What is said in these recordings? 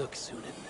look, Sunan.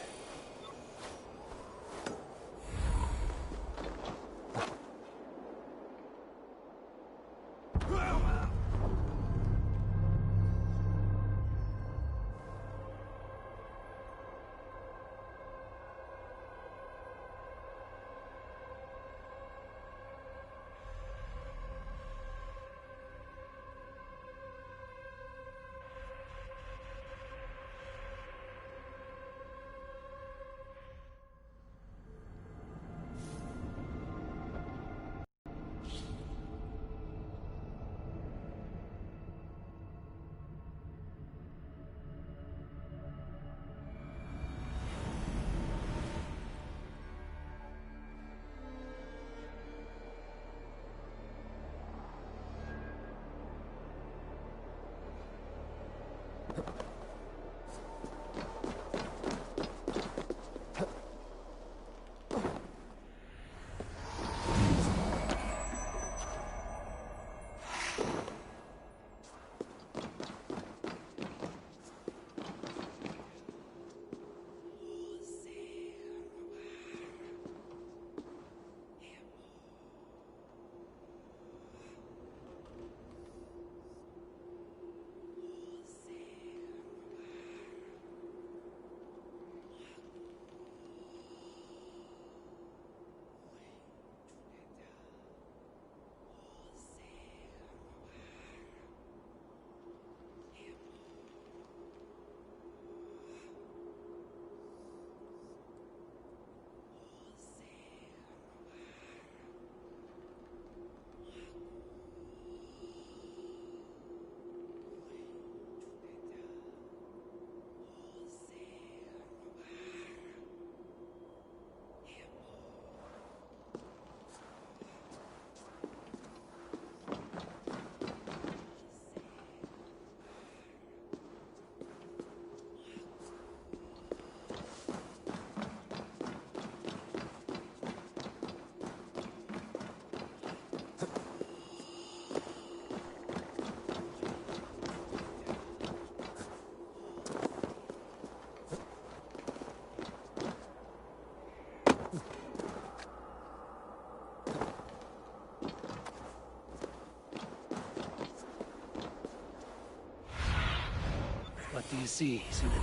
What do you see, Sunan?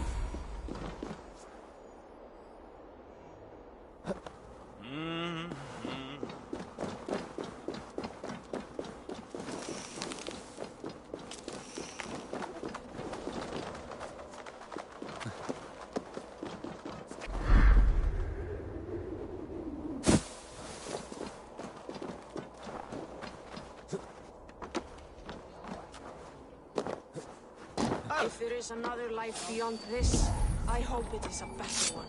If there is another life beyond this, I hope it is a better one.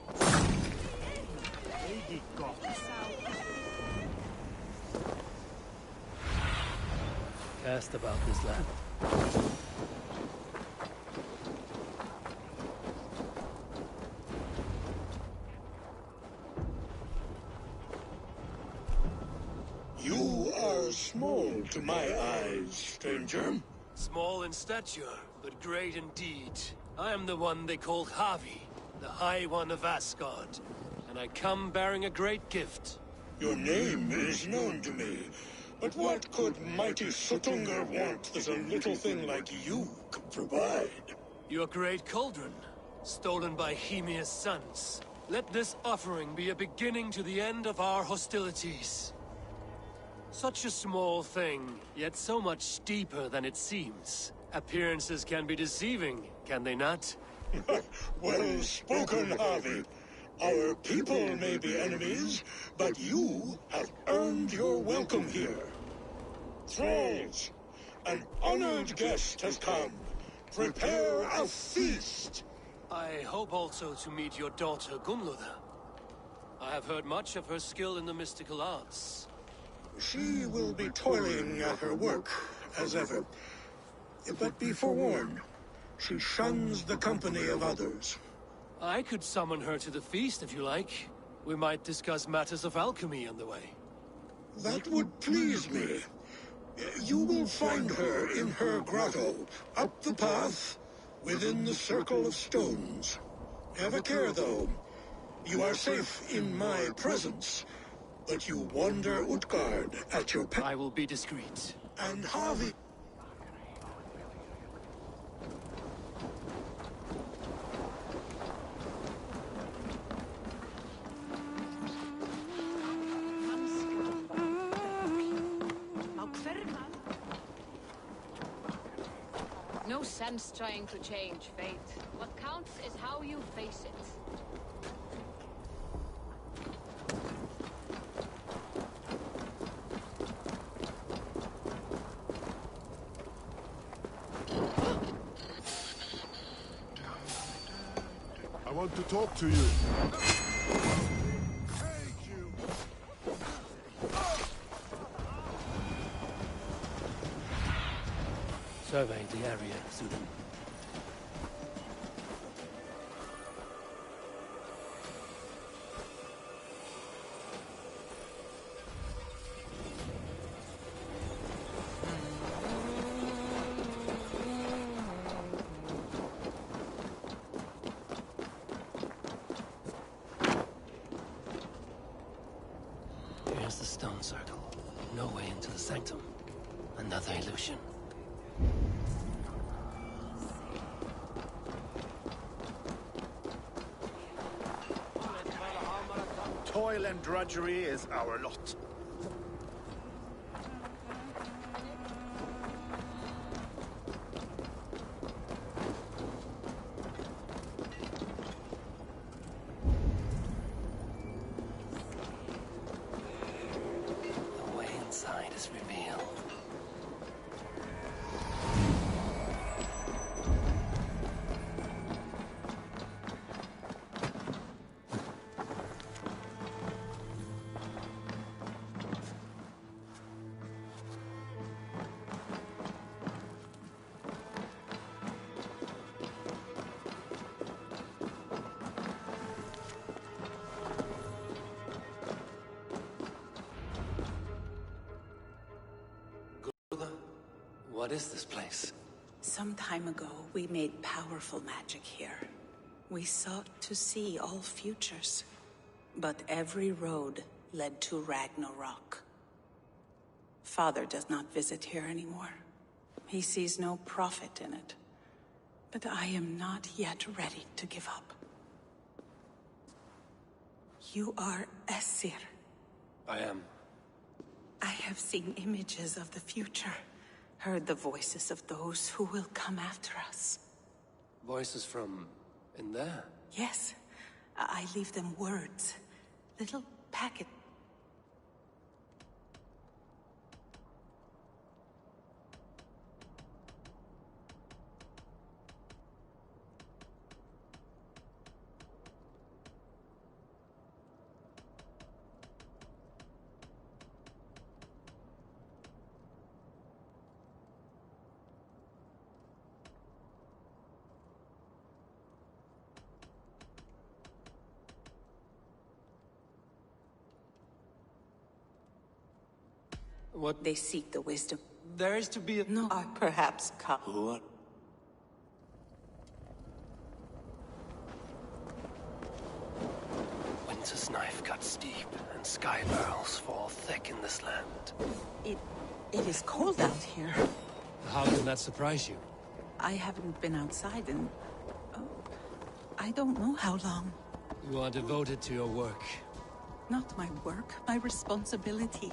Cast about this land. You are small to my eyes, stranger. Small in stature, but great in deed. I am the one they call Havi, the High One of Asgard, and I come bearing a great gift. Your name is known to me, but what could mighty Suttungr want that a little thing like you could provide? Your great cauldron, stolen by Hymia's sons. Let this offering be a beginning to the end of our hostilities. Such a small thing, yet so much deeper than it seems. Appearances can be deceiving, can they not? Well spoken, Harvey. Our people may be enemies, but you have earned your welcome here. Thralls, an honored guest has come. Prepare a feast! I hope also to meet your daughter, Gunlotha. I have heard much of her skill in the mystical arts. She will be toiling at her work, as ever. But be forewarned, she shuns the company of others. I could summon her to the feast if you like. We might discuss matters of alchemy on the way. That would please me. You will find her in her grotto, up the path, within the circle of stones. Have a care, though. You are safe in my presence, but you wander Utgard at your I will be discreet. and Harvey. No sense trying to change fate. What counts is how you face it. I want to talk to you. Survey the area, Sudan. Here's the stone circle. No way into the sanctum. Another illusion. Toil and drudgery is our lot. The way inside is revealed. What is this place? Some time ago, we made powerful magic here. We sought to see all futures. But every road led to Ragnarok. Father does not visit here anymore. He sees no profit in it. But I am not yet ready to give up. You are Esir. I am. I have seen images of the future. Heard the voices of those who will come after us. Voices from in there? Yes, I leave them words. Little packets. What? They seek the wisdom. There is to be a... No, or perhaps come. What? Winter's knife cuts steep, and sky pearls fall thick in this land. It is cold out here. How can that surprise you? I haven't been outside in... I don't know how long. You are devoted to your work. Not my work, my responsibility.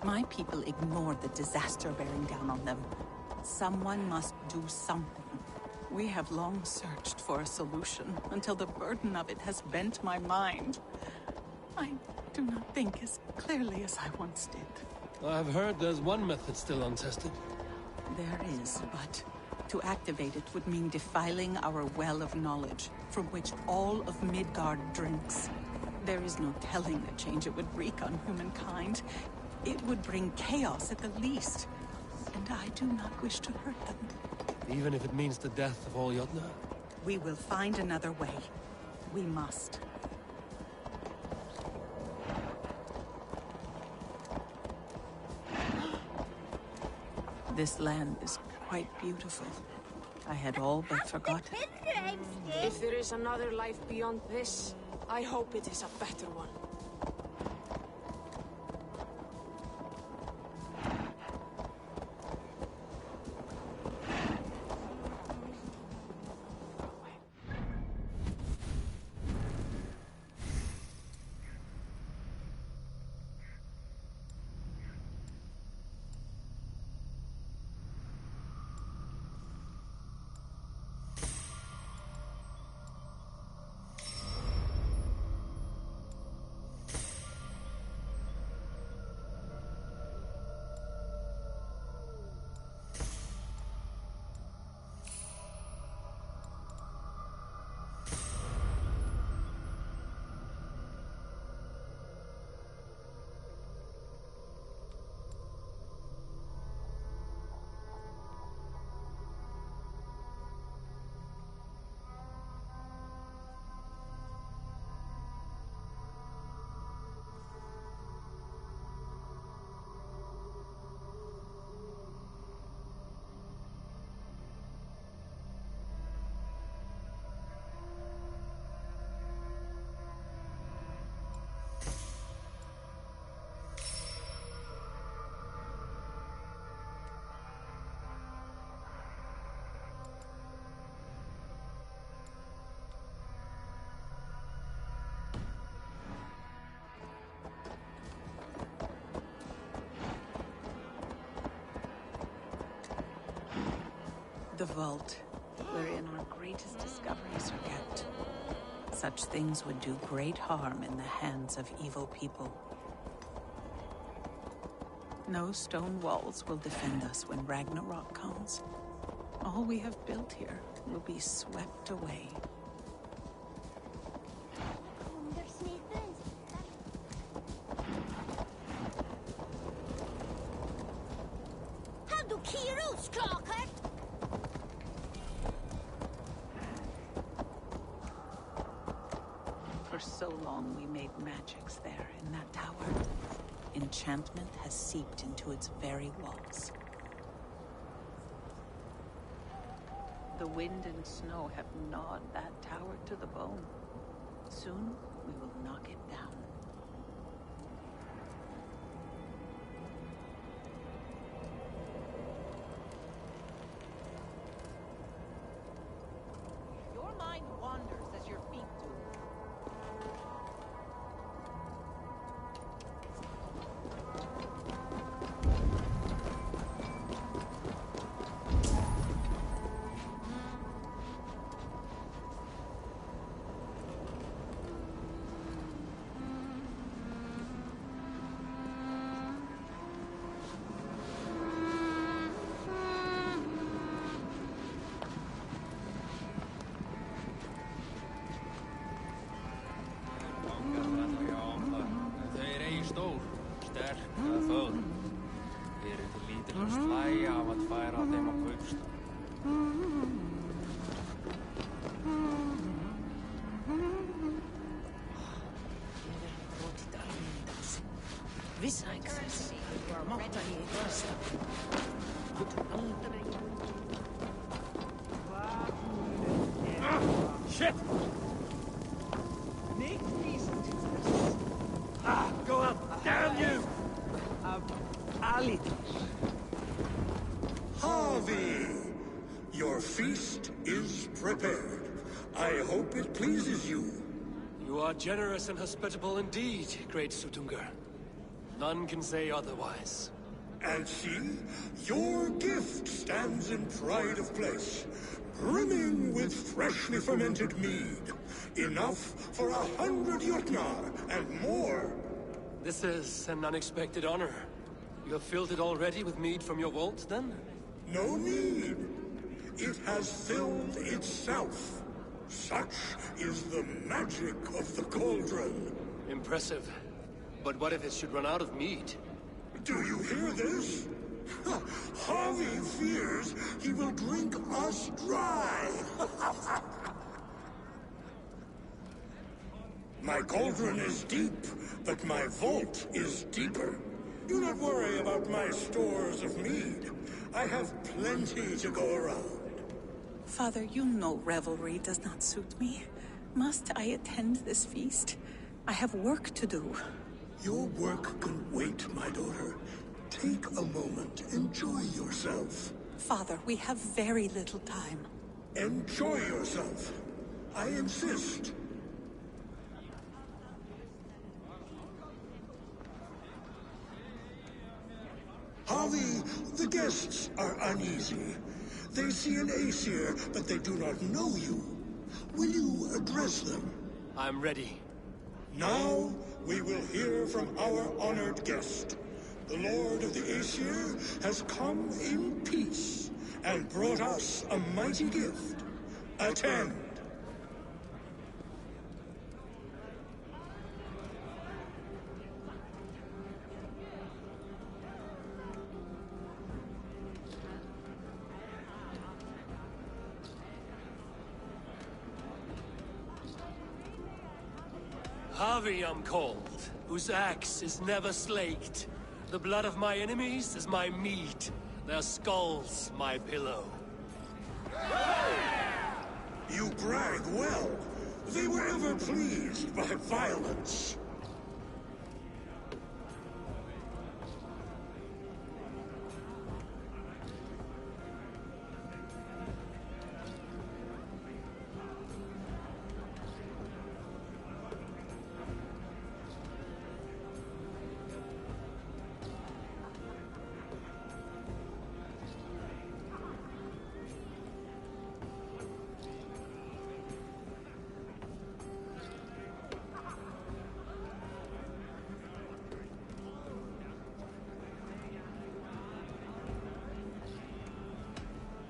My people ignore the disaster bearing down on them. Someone must do something. We have long searched for a solution, until the burden of it has bent my mind. I do not think as clearly as I once did. I've heard there's one method still untested. There is, but to activate it would mean defiling our well of knowledge, from which all of Midgard drinks. There is no telling the change it would wreak on humankind. It would bring chaos at the least, and I do not wish to hurt them. Even if it means the death of all Jotnar? We will find another way. We must. This land is quite beautiful. I had all but forgotten. If there is another life beyond this, I hope it is a better one. The vault, wherein our greatest discoveries are kept. Such things would do great harm in the hands of evil people. No stone walls will defend us when Ragnarok comes. All we have built here will be swept away. For so long we made magics there in that tower. Enchantment has seeped into its very walls. The wind and snow have gnawed that tower to the bone. Soon we will knock it down. Your mind wanders as your feet do. Shit! Go up! Damn you! Ali. Harvey! Your feast is prepared. I hope it pleases you. You are generous and hospitable indeed, great Sutungur. None can say otherwise. And see, your gift stands in pride of place, brimming with freshly fermented mead. Enough for 100 Jotnar and more. This is an unexpected honor. You have filled it already with mead from your vault, then? No need. It has filled itself. Such is the magic of the cauldron. Impressive. But what if it should run out of mead? Do you hear this? Harvey fears he will drink us dry. My cauldron is deep, but my vault is deeper. Do not worry about my stores of mead. I have plenty to go around. Father, you know revelry does not suit me. Must I attend this feast? I have work to do. Your work can wait, my daughter. Take a moment. Enjoy yourself. Father, we have very little time. Enjoy yourself. I insist. Harvey, the guests are uneasy. They see an Aesir, but they do not know you. Will you address them? I'm ready. Now, we will hear from our honored guest. The Lord of the Aesir has come in peace and brought us a mighty gift. Attend. Harvey I'm called, whose axe is never slaked. The blood of my enemies is my meat, their skulls my pillow. You brag well. They were ever pleased by violence.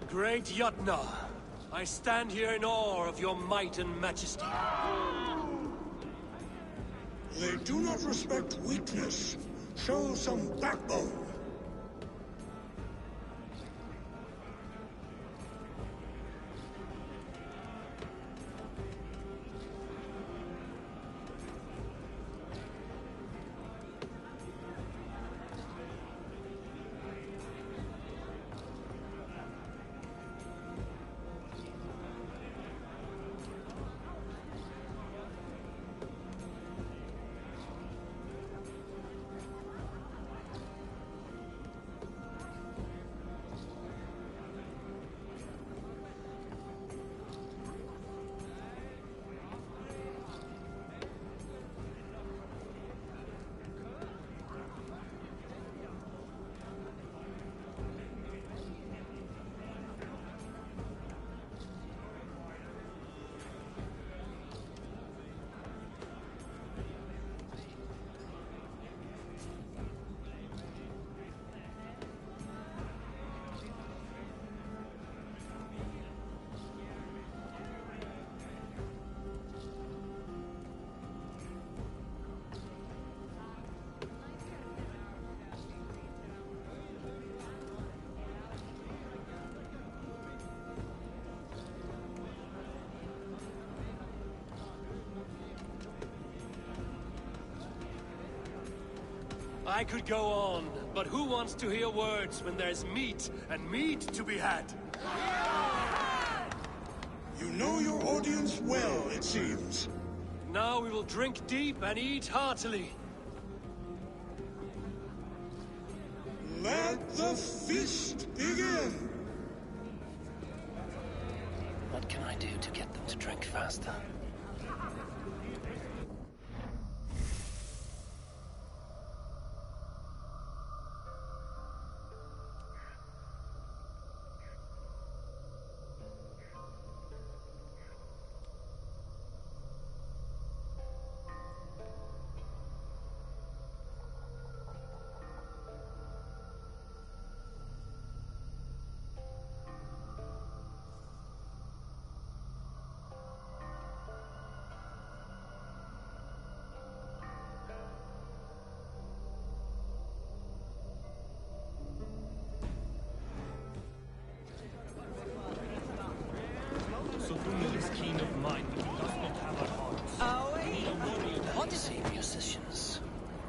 Great Yutna, I stand here in awe of your might and majesty. They do not respect weakness. Show some backbone. I could go on, but who wants to hear words when there's meat, and meat to be had? You know your audience well, it seems. Now we will drink deep and eat heartily. Let the feast begin! What can I do to get them to drink faster? Musicians,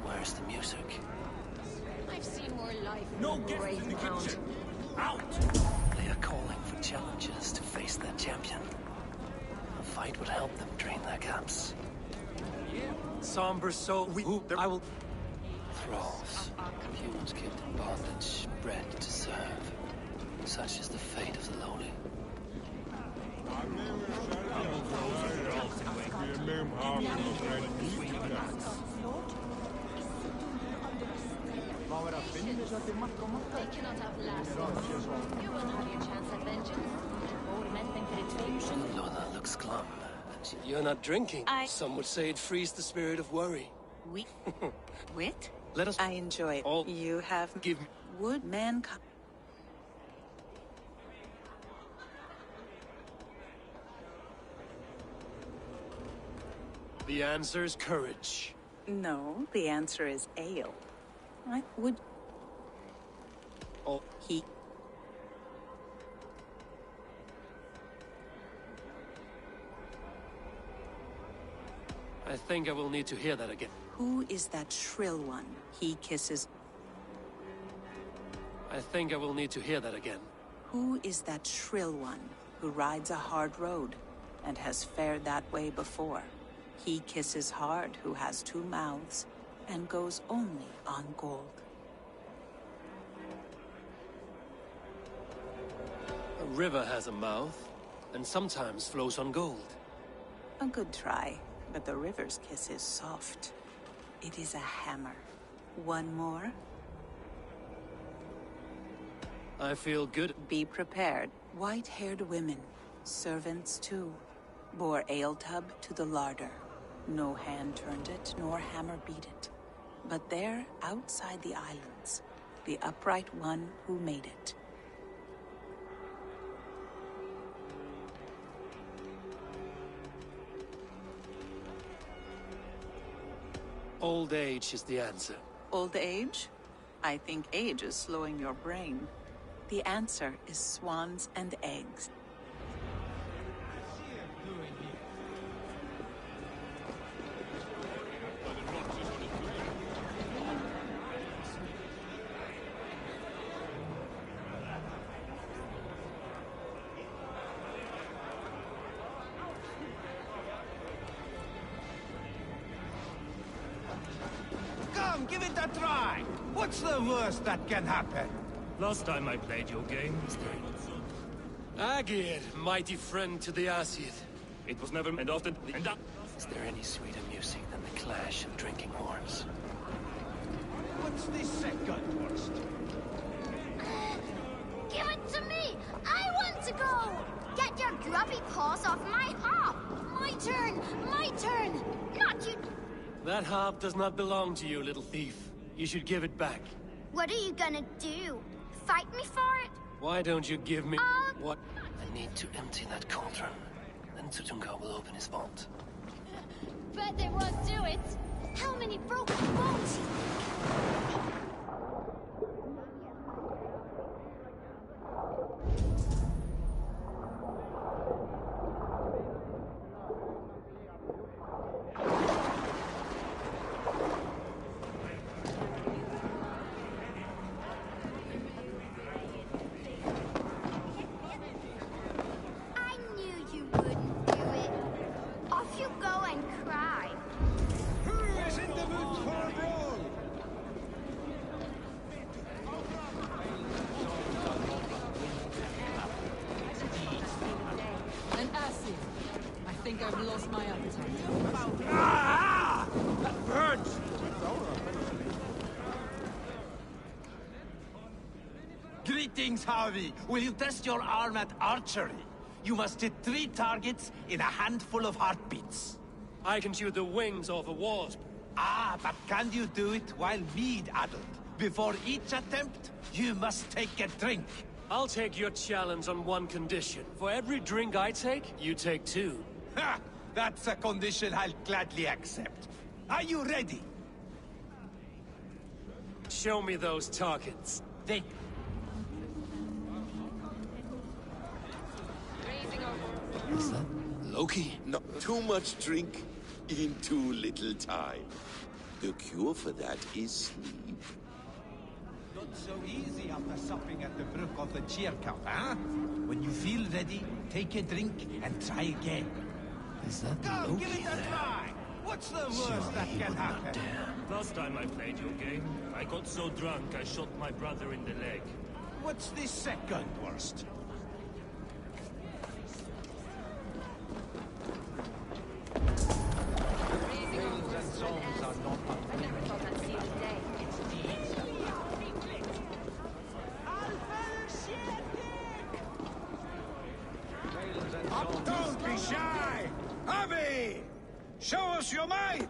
where's the music? I've seen more life No than guests brave in the ground. kitchen! Out! They They're calling for challengers to face their champion. A fight would help them drain their camps. Somber soul. I will. Thralls. Humans kept in bondage, bred to serve. Such is the fate of the lowly. They cannot outlast us. You won't have your chance at vengeance. Lola looks glum. You're not drinking. Some would say it frees the spirit of worry. Wit? Let us. I enjoy it. All You have give me. would mankind. The answer's courage. No, the answer is ale. I would. Oh, He. I think I will need to hear that again. Who is that shrill one? He kisses. I think I will need to hear that again. Who is that shrill one who rides a hard road and has fared that way before? He kisses hard who has two mouths and goes only on gold. A river has a mouth, and sometimes flows on gold. A good try, but the river's kiss is soft. It is a hammer. One more? I feel good. Be prepared. White-haired women, servants too, bore ale tub to the larder. No hand turned it, nor hammer beat it. But there, outside the islands, the upright one who made it. Old age is the answer. Old age? I think age is slowing your brain. The answer is swans and eggs. Come, give it a try! What's the worst that can happen? Last time I played your game, Agir, mighty friend to the Aesir. it was never and often and up. Is there any sweeter music than the clash of drinking horns? What's the second worst? Give it to me! I want to go! Get your grubby paws off my harp! My turn! My turn! Not you! That harp does not belong to you, little thief. You should give it back. What are you gonna do? Fight me for it? Why don't you give me... What? I need to empty that cauldron. Then Tutunga will open his vault. Bet they won't do it! How many broken bones? I knew you wouldn't do it. Off you go and cry. Who is in the mood for a brawl? An acid. I think I've lost my appetite. Ah! That burns! Greetings, Harvey. Will you test your arm at archery? You must hit 3 targets in a handful of heartbeats. I can shoot the wings off a wasp. Ah, but can you do it while mead-addled? Before each attempt, you must take a drink. I'll take your challenge on one condition. For every drink I take, you take 2. Ha! That's a condition I'll gladly accept. Are you ready? Show me those targets. They... Is that Loki? Not too much drink in too little time. The cure for that is sleep. Not so easy after supping at the brook of the cheer cup, huh? When you feel ready, take a drink and try again. Is that Come, Loki give it a there? try! What's the worst Surely that he can would happen? not dare. Last time I played your game, I got so drunk I shot my brother in the leg. What's the second worst? Tales and songs are not I never thought I'd see the day. it's deeds that Tales and songs. Don't be shy! Avi! Show us your might!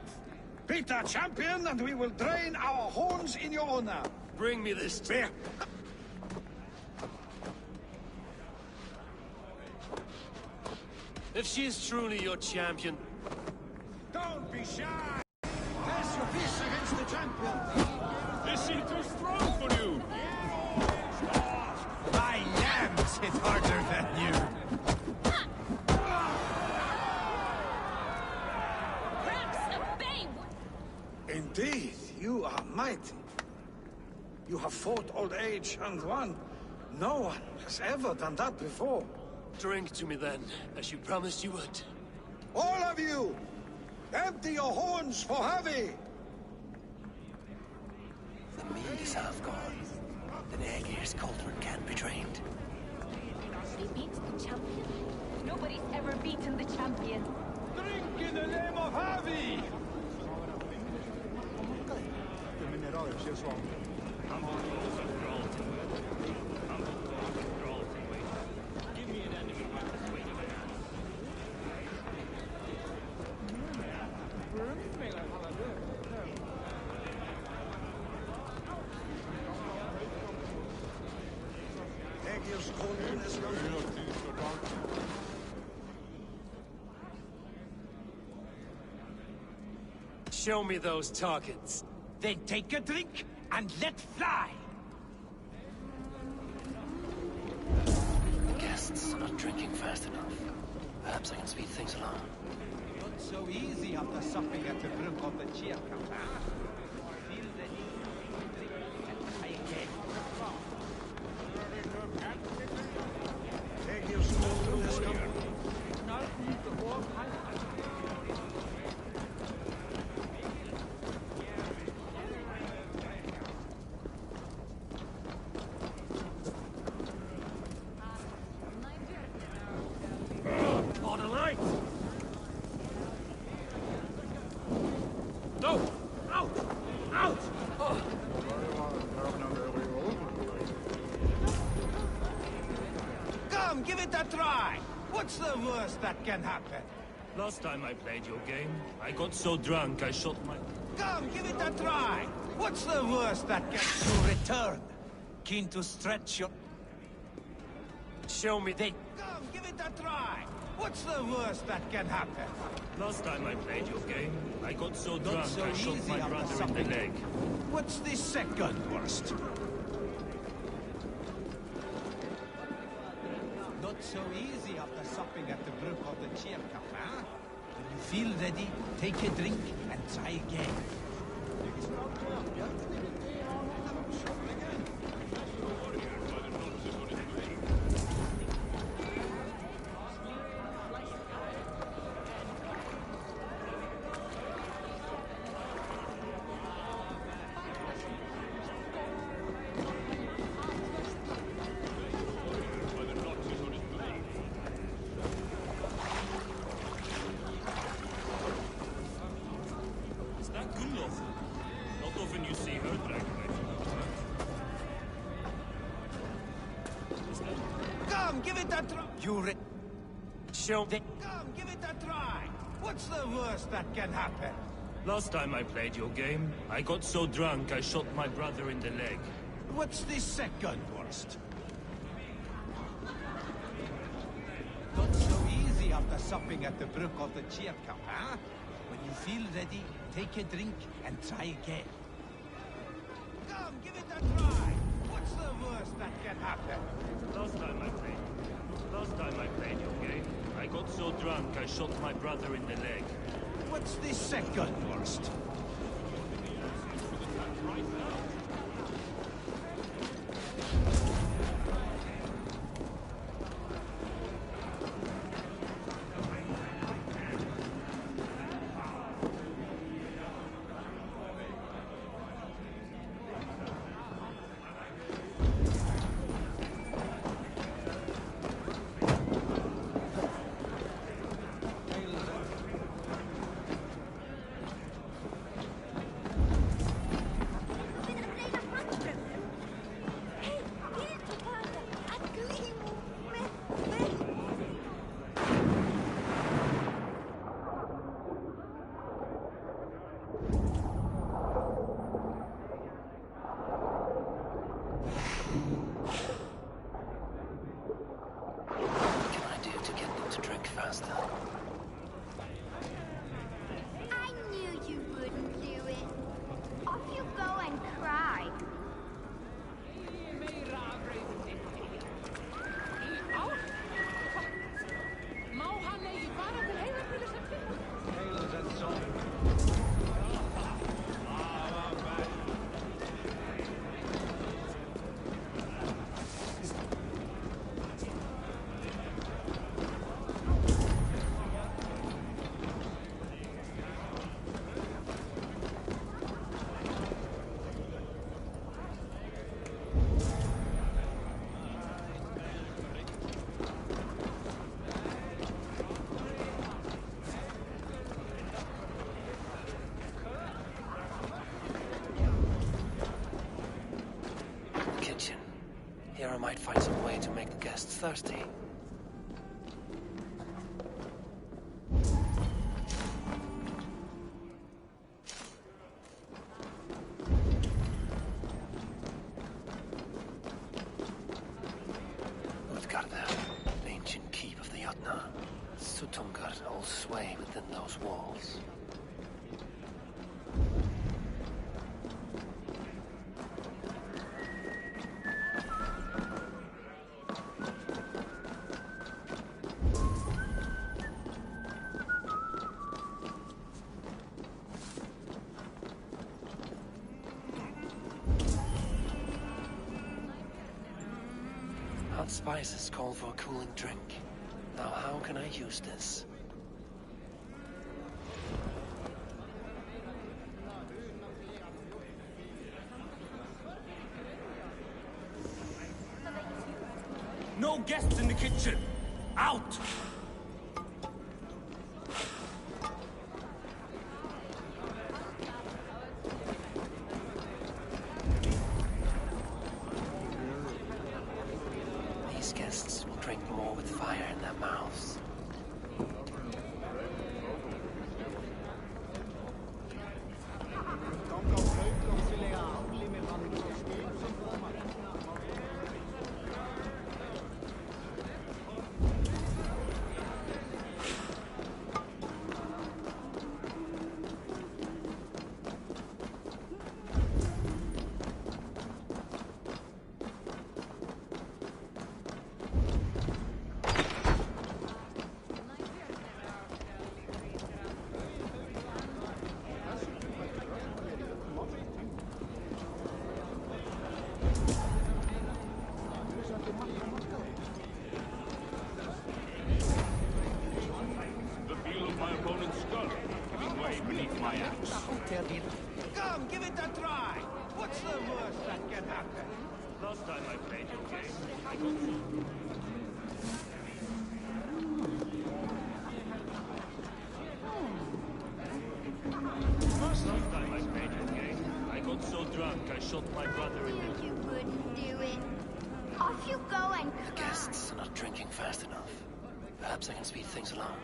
Beat our champion and we will drain our horns in your honor. Bring me this. There. If she is truly your champion, Don't be shy! Test your fist against the champion. Is she too strong for you? My lambs hit harder than you. Perhaps a babe! Indeed, you are mighty. You have fought old age and won. No one has ever done that before. drink to me then, as you promised you would. All of you! Empty your horns for Javi! The mead is half gone. Then Aegir's cauldron can't be drained. He beats the champion? Nobody's ever beaten the champion. Drink in the name of Javi! Aegir's cauldron is Show me those targets. Then take a drink and let fly! The guests are not drinking fast enough. Perhaps I can speed things along. Not so easy after supping at the brook of the cheer cup, huh? Feel ready, drink and try again. Aegir's cauldron is coming. On a light! No! Out! Out! Oh. Come, give it a try! What's the worst that can happen? Last time I played your game, I got so drunk I shot my... Come, give it a try! What's the worst that can... To return! Keen to stretch your... Show me the... Come, give it a try! What's the worst that can happen? Last time I played your game, I got so Not drunk so I shot easy my after brother in something. the leg. What's the second worst? Not so easy after supping at the brook of the cheer cup, huh? When you feel ready, take a drink and try again. Is that Gunnlof? Not often you see her drag away from the tournament. Is that... Come, give it a try! Show the... Come, give it a try! What's the worst that can happen? Last time I played your game, I got so drunk I shot my brother in the leg. What's the second worst? Not so easy after supping at the brook of the cheer cup, huh? When you feel ready, take a drink and try again. Come, give it a try! What's the worst that can happen? Last time I played your game, I got so drunk I shot my brother in the leg. What's the second worst? I knew you wouldn't do it. Off you go and cry. Tales and songs. Kitchen. Here I might find some way to make the guests thirsty. Utgarda, ancient keep of the Jotnar. Sutungar holds sway within those walls. Hot spices call for a cooling drink. Now how can I use this? No guests in the kitchen! Out! These guests will drink more with fire in their mouths. The feel of my opponent's skull, giving way beneath my axe. Come, give it a try. What's the worst that can happen? Last time I played your game, I got so... Last time I played your game, I got so drunk I shot my brother in the... You wouldn't do it. Off you go and The cry. guests are not drinking fast enough. Perhaps I can speed things along.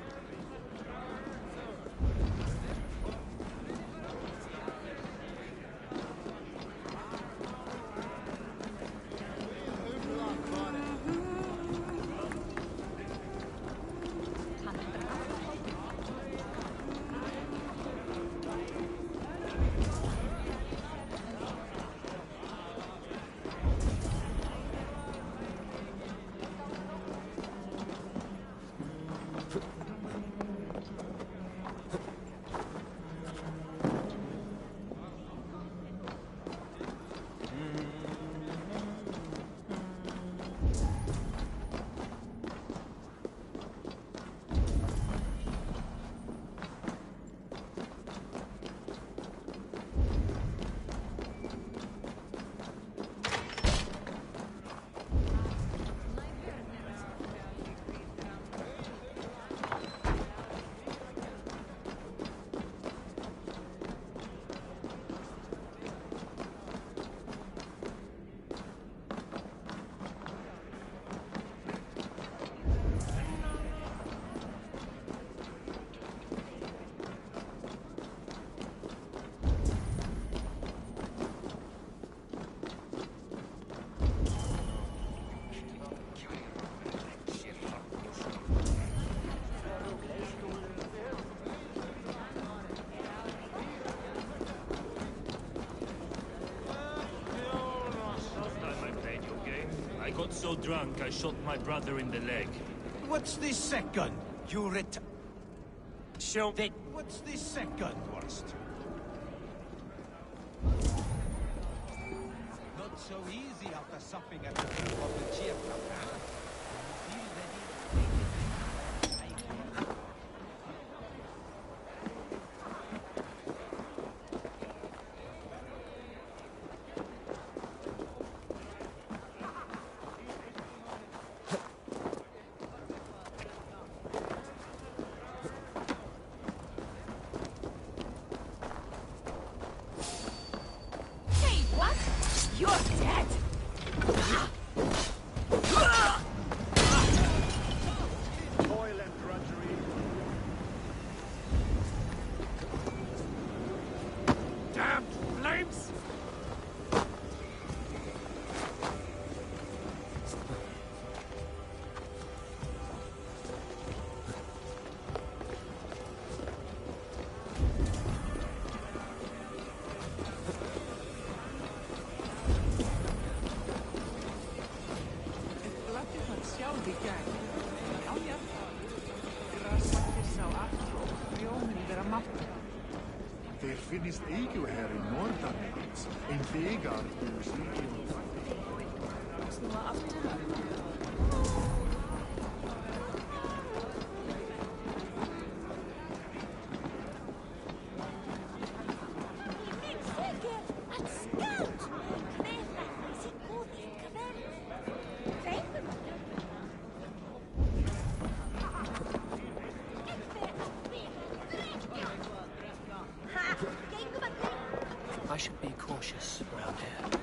got so drunk I shot my brother in the leg. What's the second? You Show that. What's the second worst? Not so easy after supping at the foot of the cheer cup, huh? Feel ready? Þeir finnist eigu her í norðanlands, en þegar I should be cautious around here.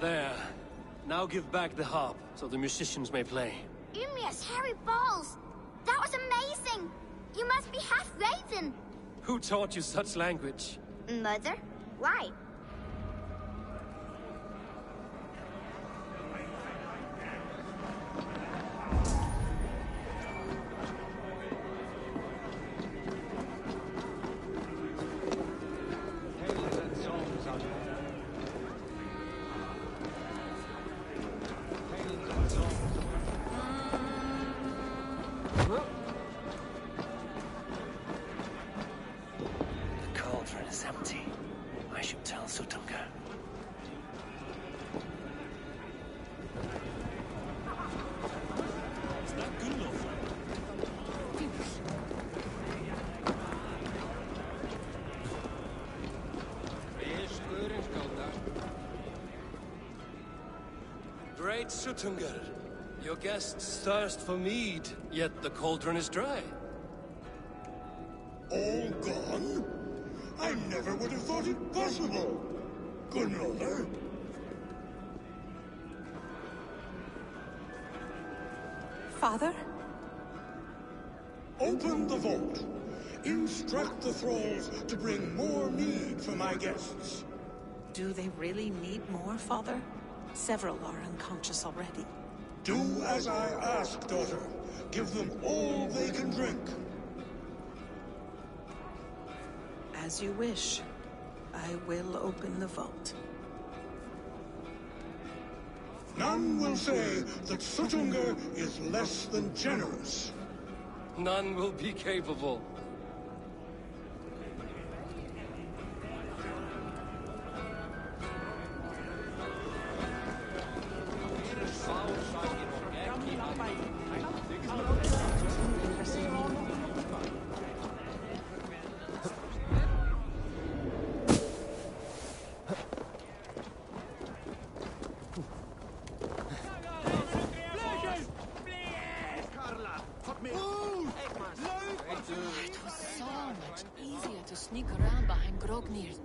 There. Now give back the harp, so the musicians may play. Umius, hairy balls! That was amazing! You must be half raven! Who taught you such language? Mother? Why? The cauldron is empty. I should tell Sutunga. Is that good enough? Great Sutunga, your guests thirst for mead, yet the cauldron is dry. All gone? I never would have thought it possible. Gunnar? Father? Open the vault. Instruct the thralls to bring more mead for my guests. Do they really need more, Father? Several are unconscious already. Do as I ask, daughter. Give them all they can drink. As you wish. I will open the vault. None will say that Sutunga is less than generous. None will be capable. It was so much easier to sneak around behind Grognir.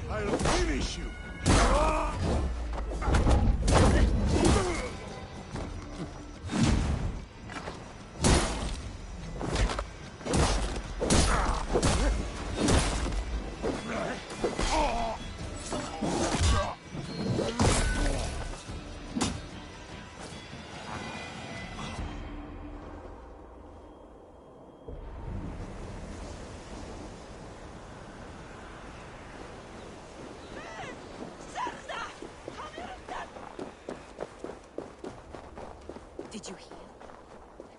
I'll finish you! Did you hear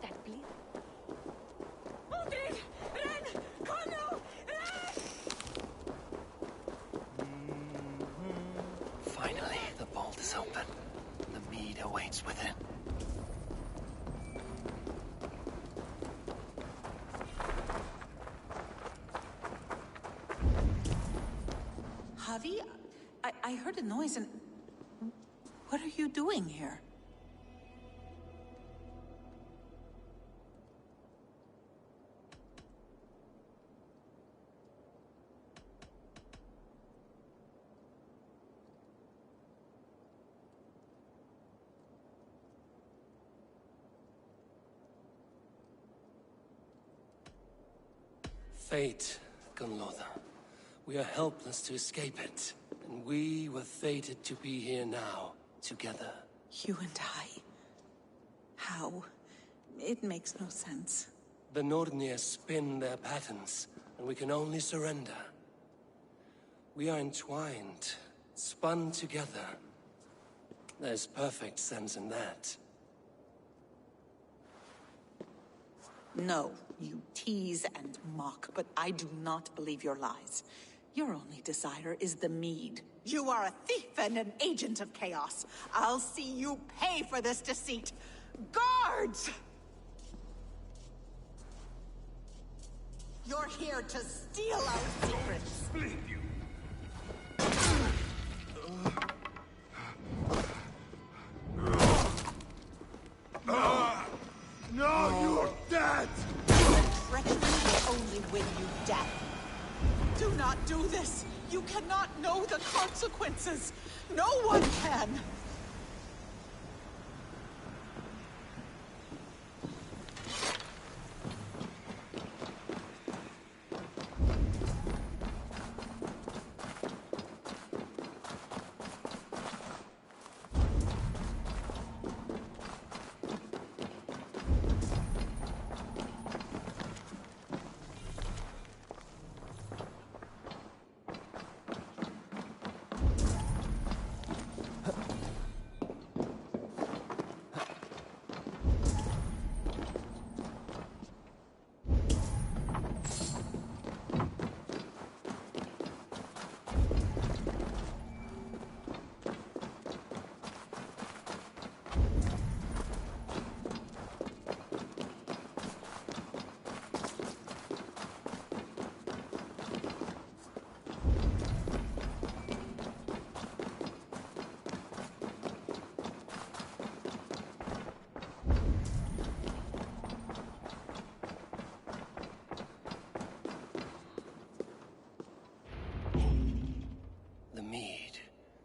that bleed? Finally, the vault is open. The mead awaits within. Javi, I heard a noise and... What are you doing here? Fate, Gunlotha. We are helpless to escape it. And we were fated to be here now, together. You and I? How? It makes no sense. The Nordnir spin their patterns, and we can only surrender. We are entwined, spun together. There's perfect sense in that. No, you tease and mock, but I do not believe your lies. Your only desire is the mead. You are a thief and an agent of chaos. I'll see you pay for this deceit. Guards! You're here to steal our secrets. Split you! No, you're dead! Treachery will only win you death. Do not do this! You cannot know the consequences! No one can!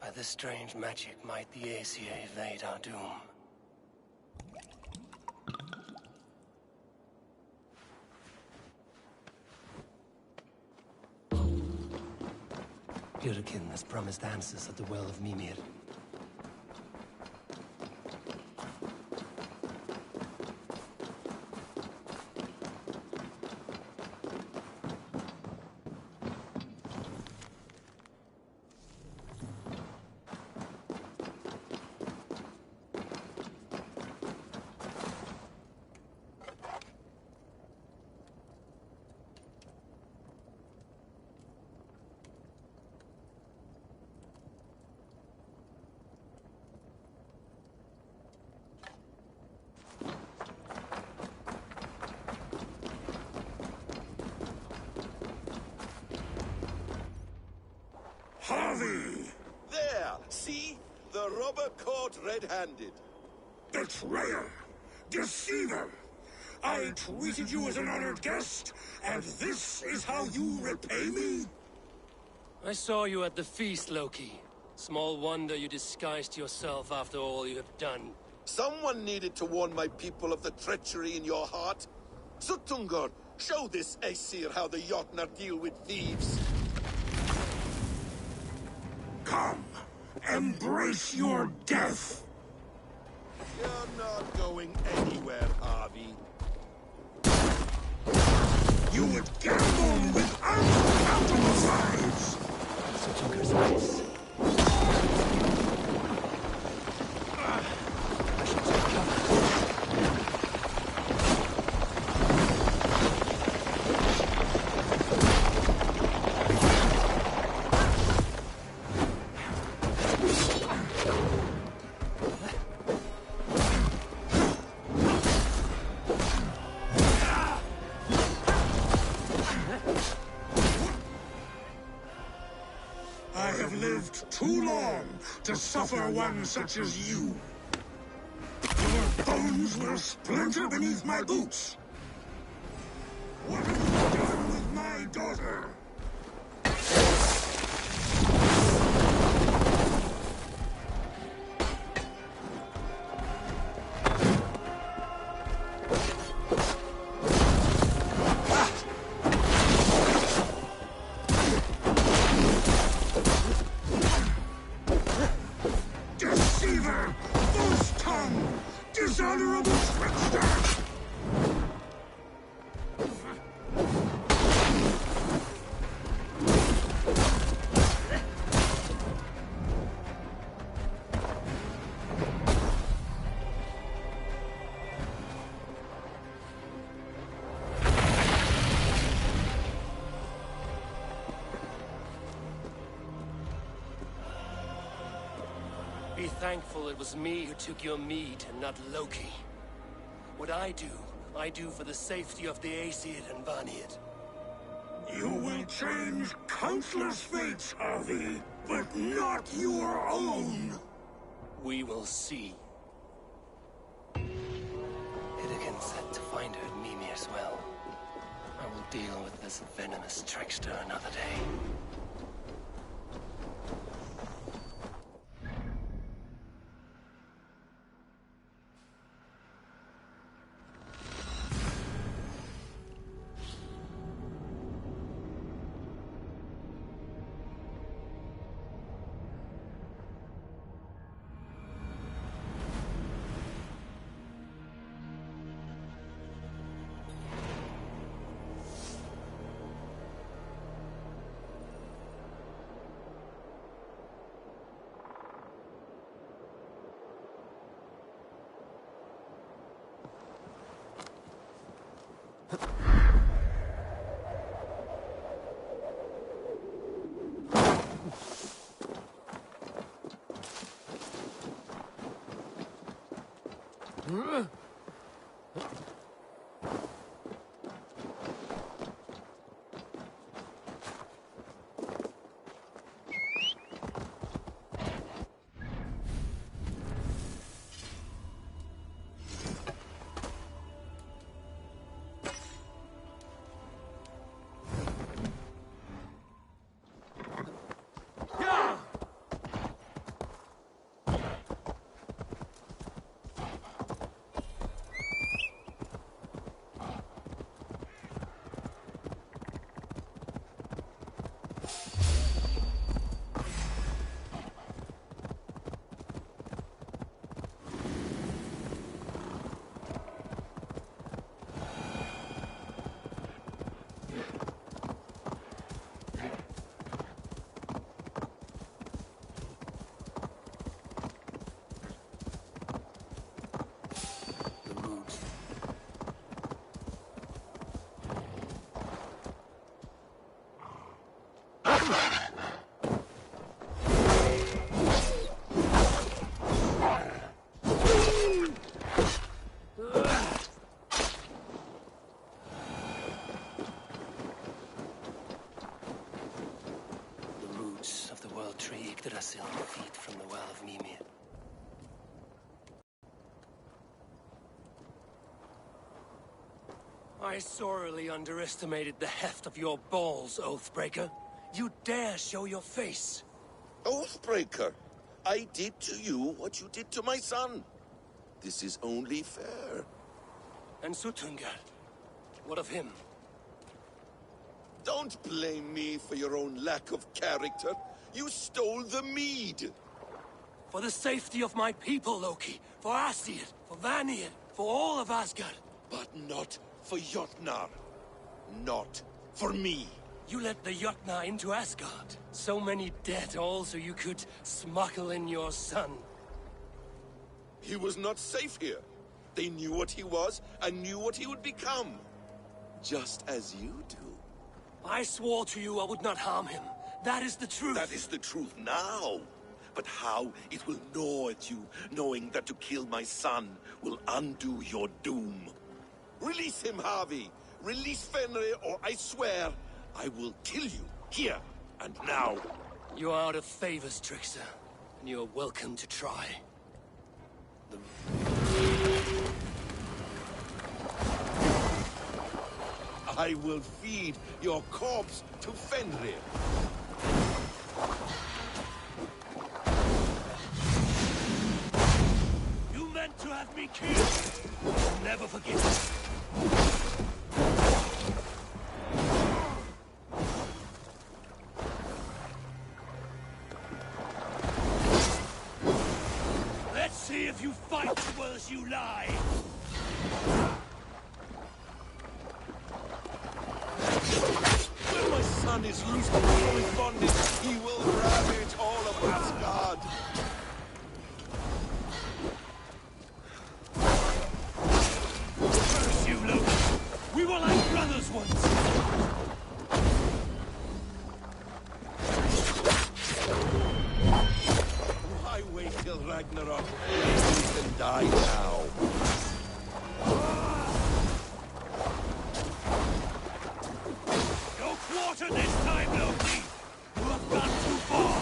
By this strange magic might the AC-l3agGii evade our doom. Yurikin has promised answers at the Well of Mimir. Harvey! There! See? The robber caught red-handed. Betrayer! Deceiver! I treated you as an honored guest, and this is how you repay me? I saw you at the feast, Loki. Small wonder you disguised yourself after all you have done. Someone needed to warn my people of the treachery in your heart. Suttungr, show this Aesir how the Jotnar deal with thieves. Come, embrace your death! You're not going anywhere, Harvey. You would gamble with uncountable lives! Suttungr's eyes. I should take cover. I have lived too long to suffer one such as you. Your bones will splinter beneath my boots. What have you done with my daughter? Deceiver! False tongue! Dishonorable trickster! Be thankful it was me who took your mead and not Loki. What I do for the safety of the Aesir and Vanir. You will change countless fates, Harvey, but not your own! We will see. Hidekin said to find her at Mimir's well. I will deal with this venomous trickster another day. Yggdrasil feed from the well of Mimir. I sorely underestimated the heft of your balls, Oathbreaker. You dare show your face! Oathbreaker, I did to you what you did to my son. This is only fair. And Suttungr? What of him? Don't blame me for your own lack of character. You stole the mead. For the safety of my people, Loki. For Aesir, for Vanir, for all of Asgard. But not for Jotnar. Not for me. You let the Jotnar into Asgard. So many dead, all so you could smuggle in your son. He was not safe here. They knew what he was and knew what he would become. Just as you do. I swore to you I would not harm him. That is the truth. That is the truth now. But how it will gnaw at you, knowing that to kill my son will undo your doom. Release him, Harvey. Release Fenrir, or I swear I will kill you, here and now. You are out of favors, trickster. And you are welcome to try. I will feed your corpse to Fenrir. You meant to have me killed. I'll never forget it. Let's see if you fight as well as you lie. When my son is loosed from his bondage, he will ravage all of Asgard. Curse you, Loki! We were like brothers once! Why wait till Ragnarok? You can die now. No quarter this time, Loki! You have gone too far!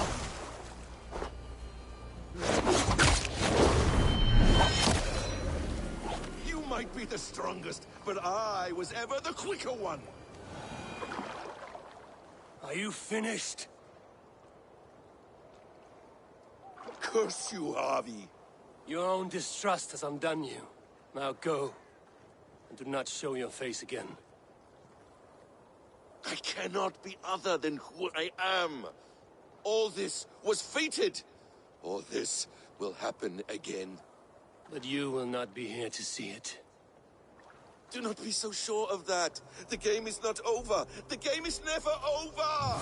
You might be the strongest, but I was ever the quicker one. Are you finished? Curse you, Harvey. Your own distrust has undone you. Now go, and do not show your face again. I cannot be other than who I am. All this was fated. All this will happen again. But you will not be here to see it. Do not be so sure of that. The game is not over. The game is never over!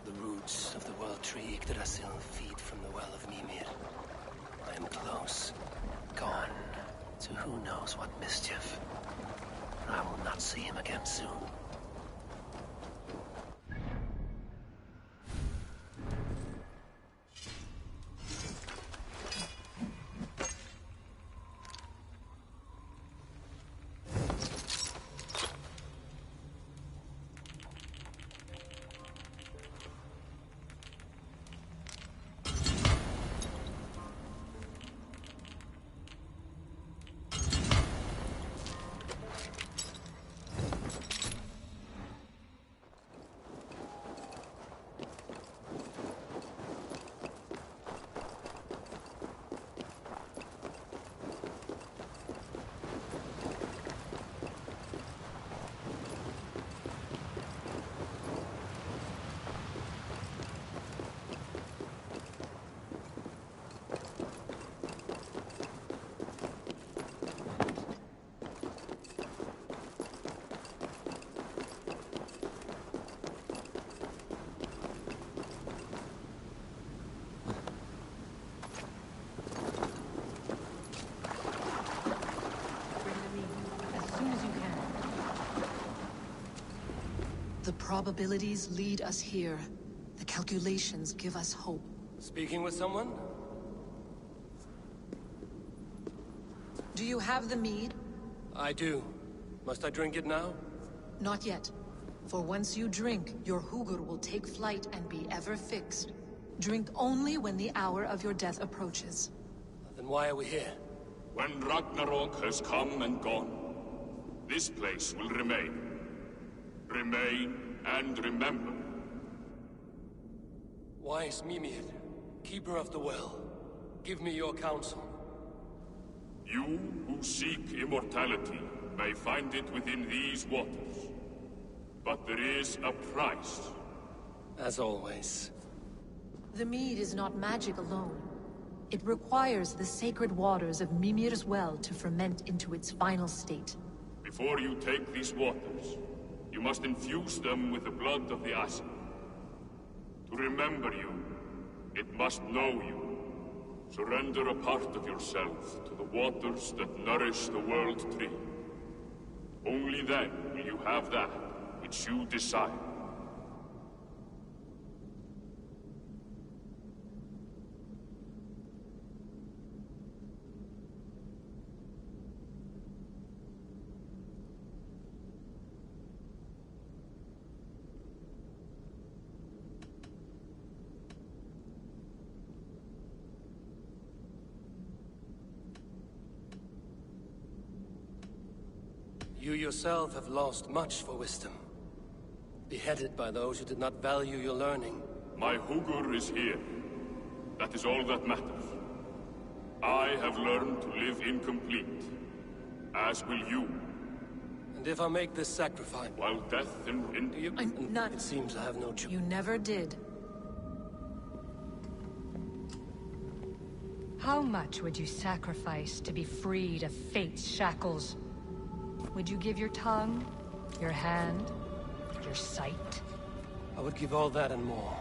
The roots of the world tree Yggdrasil feed from the well of Mimir. I am close. Gone to who knows what mischief. I will not see him again soon. The probabilities lead us here. The calculations give us hope. Speaking with someone? Do you have the mead? I do. Must I drink it now? Not yet. For once you drink, your Hugur will take flight and be ever fixed. Drink only when the hour of your death approaches. Then why are we here? When Ragnarok has come and gone, this place will remain. Remain and remember. Wise Mimir, keeper of the well, give me your counsel. You who seek immortality may find it within these waters. But there is a price. As always. The mead is not magic alone. It requires the sacred waters of Mimir's well to ferment into its final state. Before you take these waters, you must infuse them with the blood of the Asa. To remember you, it must know you. Surrender a part of yourself to the waters that nourish the World Tree. Only then will you have that which you desire. You yourself have lost much for wisdom. Beheaded by those who did not value your learning. My Hugur is here. That is all that matters. I have learned to live incomplete. As will you. And if I make this sacrifice... While death and you... I'm not... It seems I have no choice. You never did. How much would you sacrifice to be freed of fate's shackles? Would you give your tongue, your hand, your sight? I would give all that and more.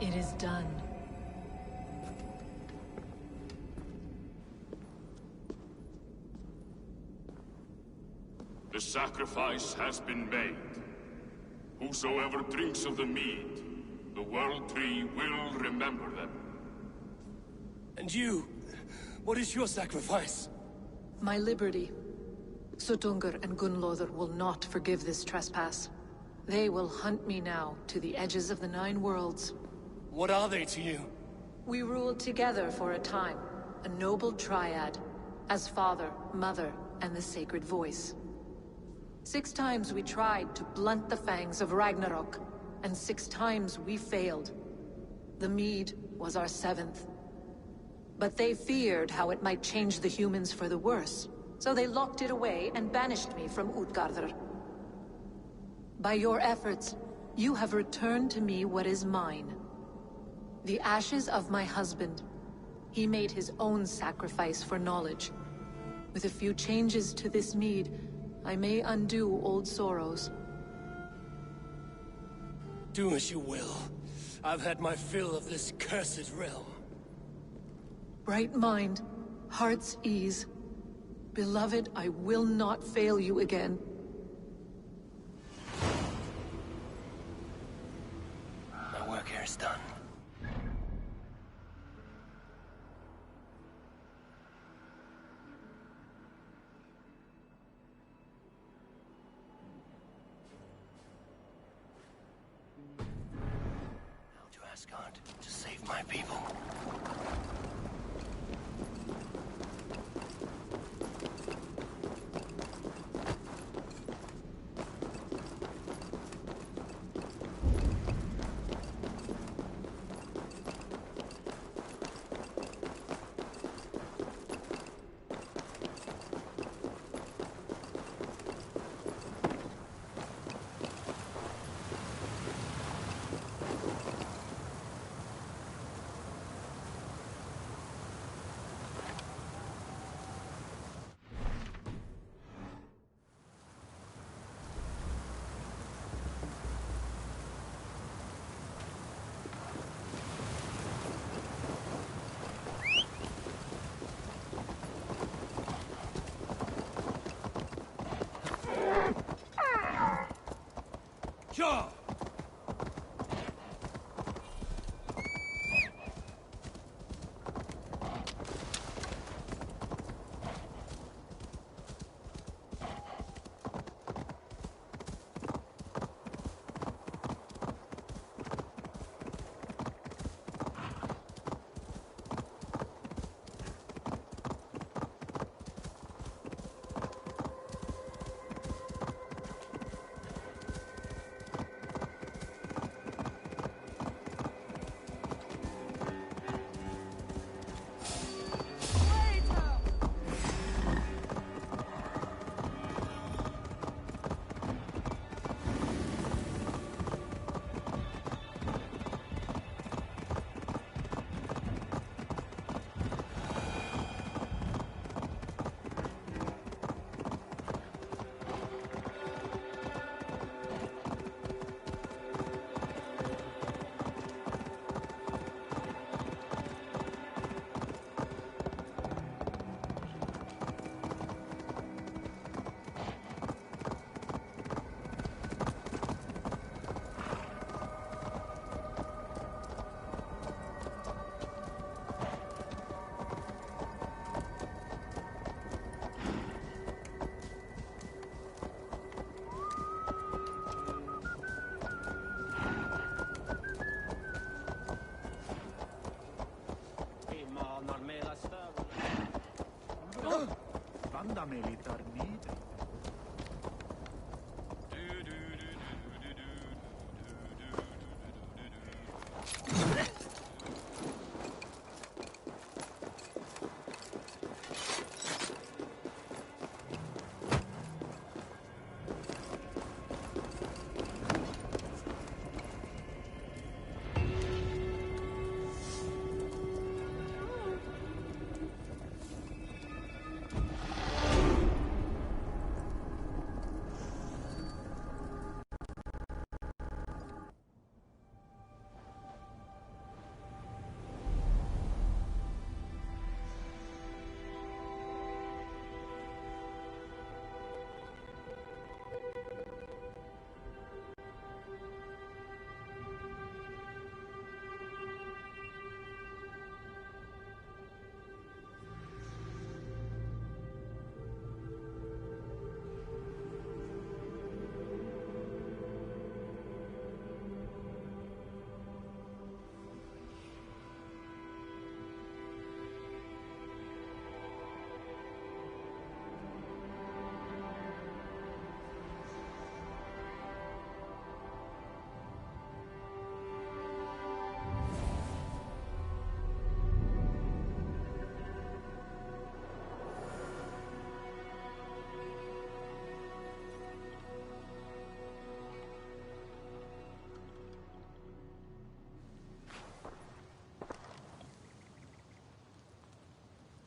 It is done. The sacrifice has been made. Whosoever drinks of the mead, the World Tree will remember them. And you? What is your sacrifice? My liberty. Suttungr and Gunnlóðr will not forgive this trespass. They will hunt me now to the edges of the Nine Worlds. What are they to you? We ruled together for a time, a noble triad, as father, mother, and the sacred voice. 6 times we tried to blunt the fangs of Ragnarok, and 6 times we failed. The mead was our 7th. But they feared how it might change the humans for the worse, so they locked it away and banished me from Utgardr. By your efforts, you have returned to me what is mine. The ashes of my husband. He made his own sacrifice for knowledge. With a few changes to this mead, I may undo old sorrows. Do as you will. I've had my fill of this cursed realm. Bright mind, heart's ease. Beloved, I will not fail you again. My work here is done. God, to save my people. anda me litar niitä.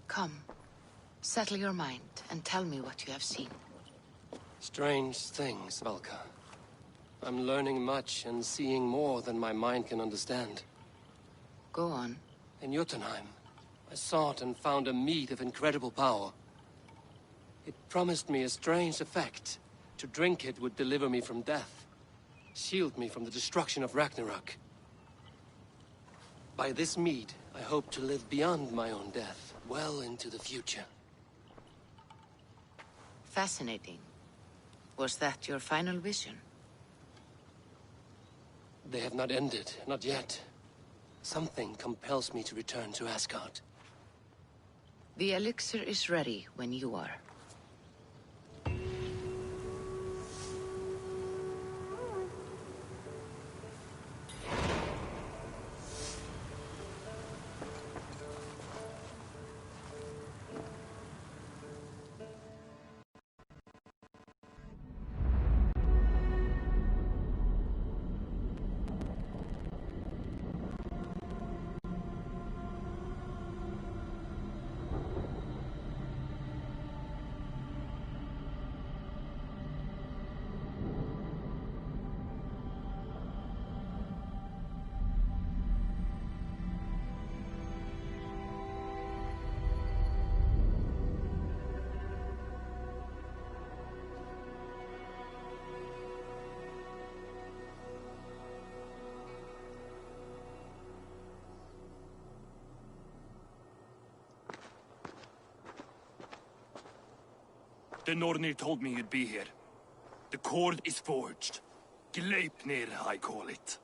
Come, settle your mind and tell me what you have seen. Strange things, Valka. I'm learning much and seeing more than my mind can understand. Go on. In Jotunheim, I sought and found a mead of incredible power. It promised me a strange effect. To drink it would deliver me from death, shield me from the destruction of Ragnarok. By this mead, I hope to live beyond my own death, well into the future. Fascinating. Was that your final vision? They have not ended, not yet. Something compels me to return to Asgard. The elixir is ready when you are. The Nornir told me you'd be here. The cord is forged. Gleipnir, I call it.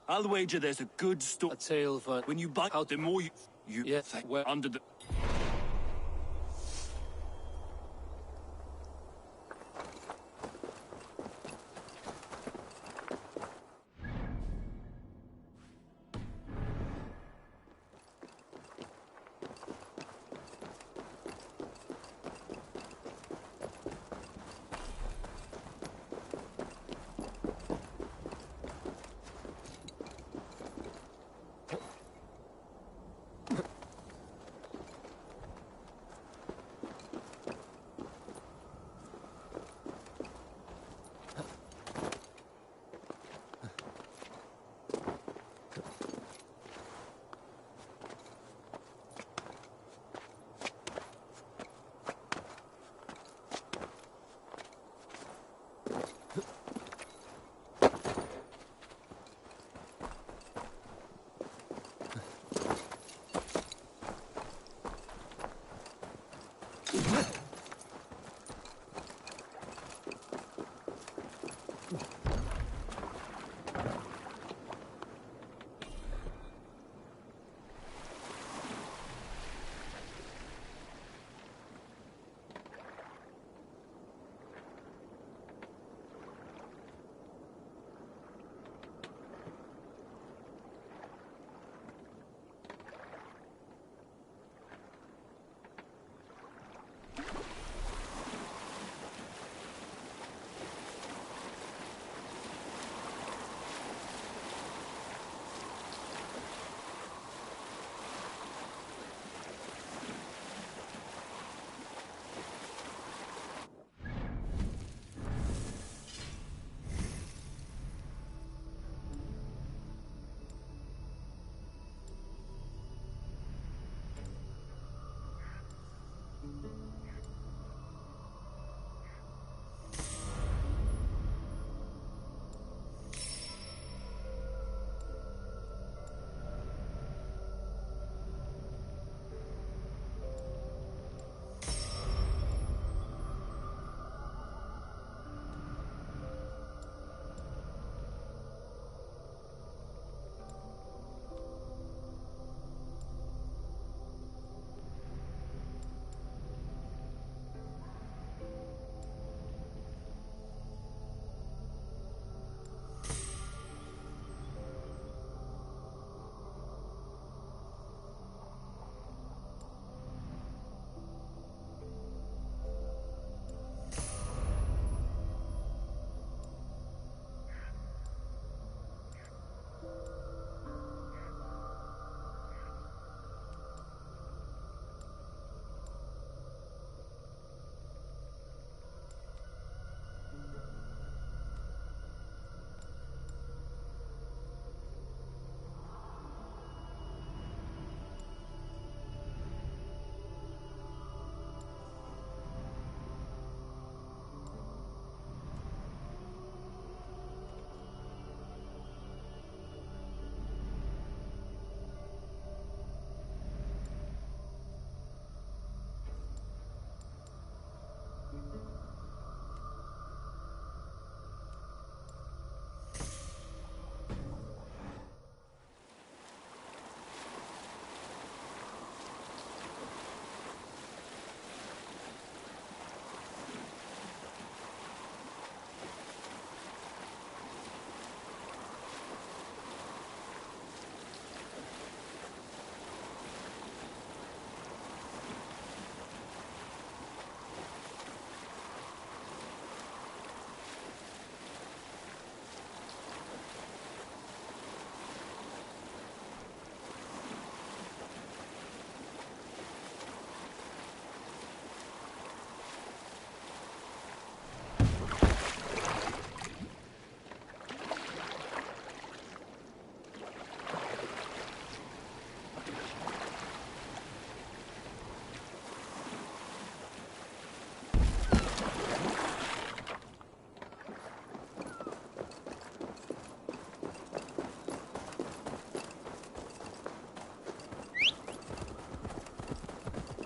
I'll wager there's a good story. A tale for... When you buy out, the more you Yeah, well... under the...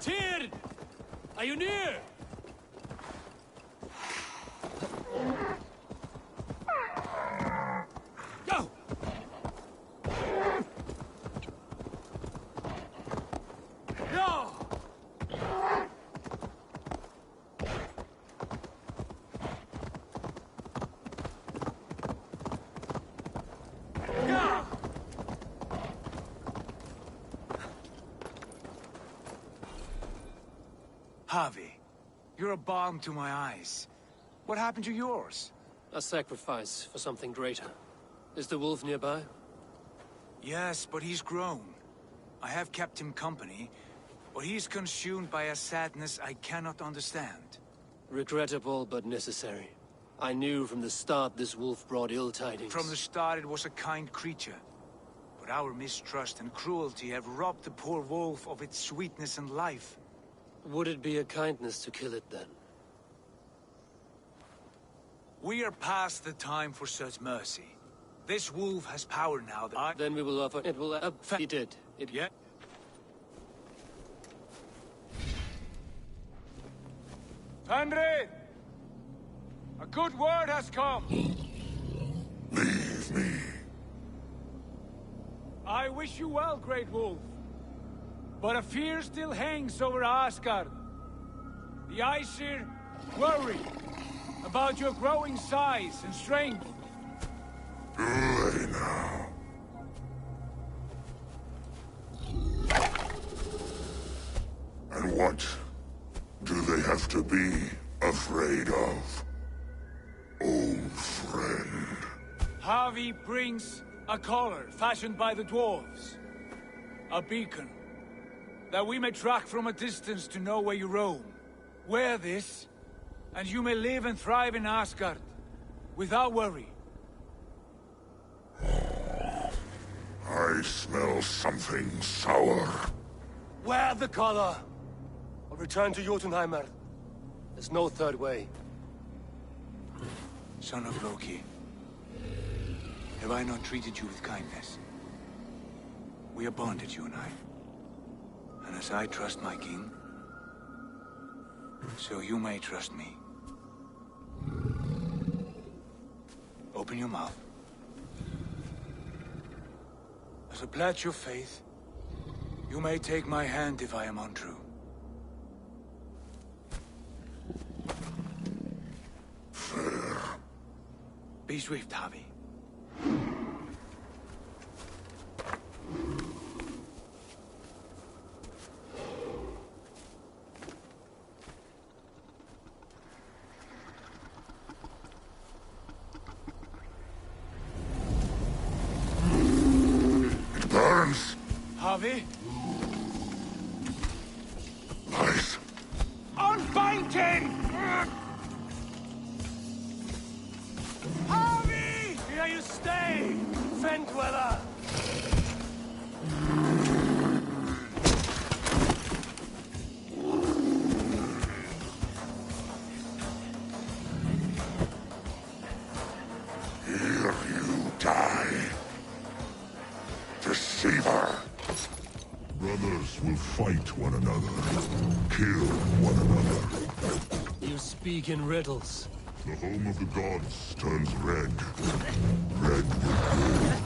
Tyr! Are you near? Go! No! Yeah! Harvey, you're a balm to my eyes. What happened to yours? A sacrifice for something greater. Is the wolf nearby? Yes, but he's grown. I have kept him company, but he's consumed by a sadness I cannot understand. Regrettable, but necessary. I knew from the start this wolf brought ill tidings. From the start it was a kind creature. But our mistrust and cruelty have robbed the poor wolf of its sweetness and life. Would it be a kindness to kill it, then? We are past the time for such mercy. This wolf has power now that Then we will offer... It will... He did. It... Yeah. Henry! A good word has come! Leave me. I wish you well, Great Wolf. But a fear still hangs over Asgard. The Aesir worry about your growing size and strength. Do they now? And what do they have to be afraid of? Old friend. Harvey brings a collar fashioned by the dwarves. A beacon. That we may track from a distance to know where you roam. Wear this, and you may live and thrive in Asgard, without worry. I smell something sour. Wear the collar! Or return to Jotunheimer. There's no third way. Son of Loki, have I not treated you with kindness? We are bonded, you and I. And as I trust my king, so you may trust me. Open your mouth. As a pledge of faith, you may take my hand if I am untrue. Fair. Be swift, Harvey. It burns. Harvey? Lies. Unbind him! Harvey! Here you stay, Fen Dweller! Here you die. Deceiver. Brothers will fight one another, kill one another. You speak in riddles. The home of the gods turns red. Red with gold.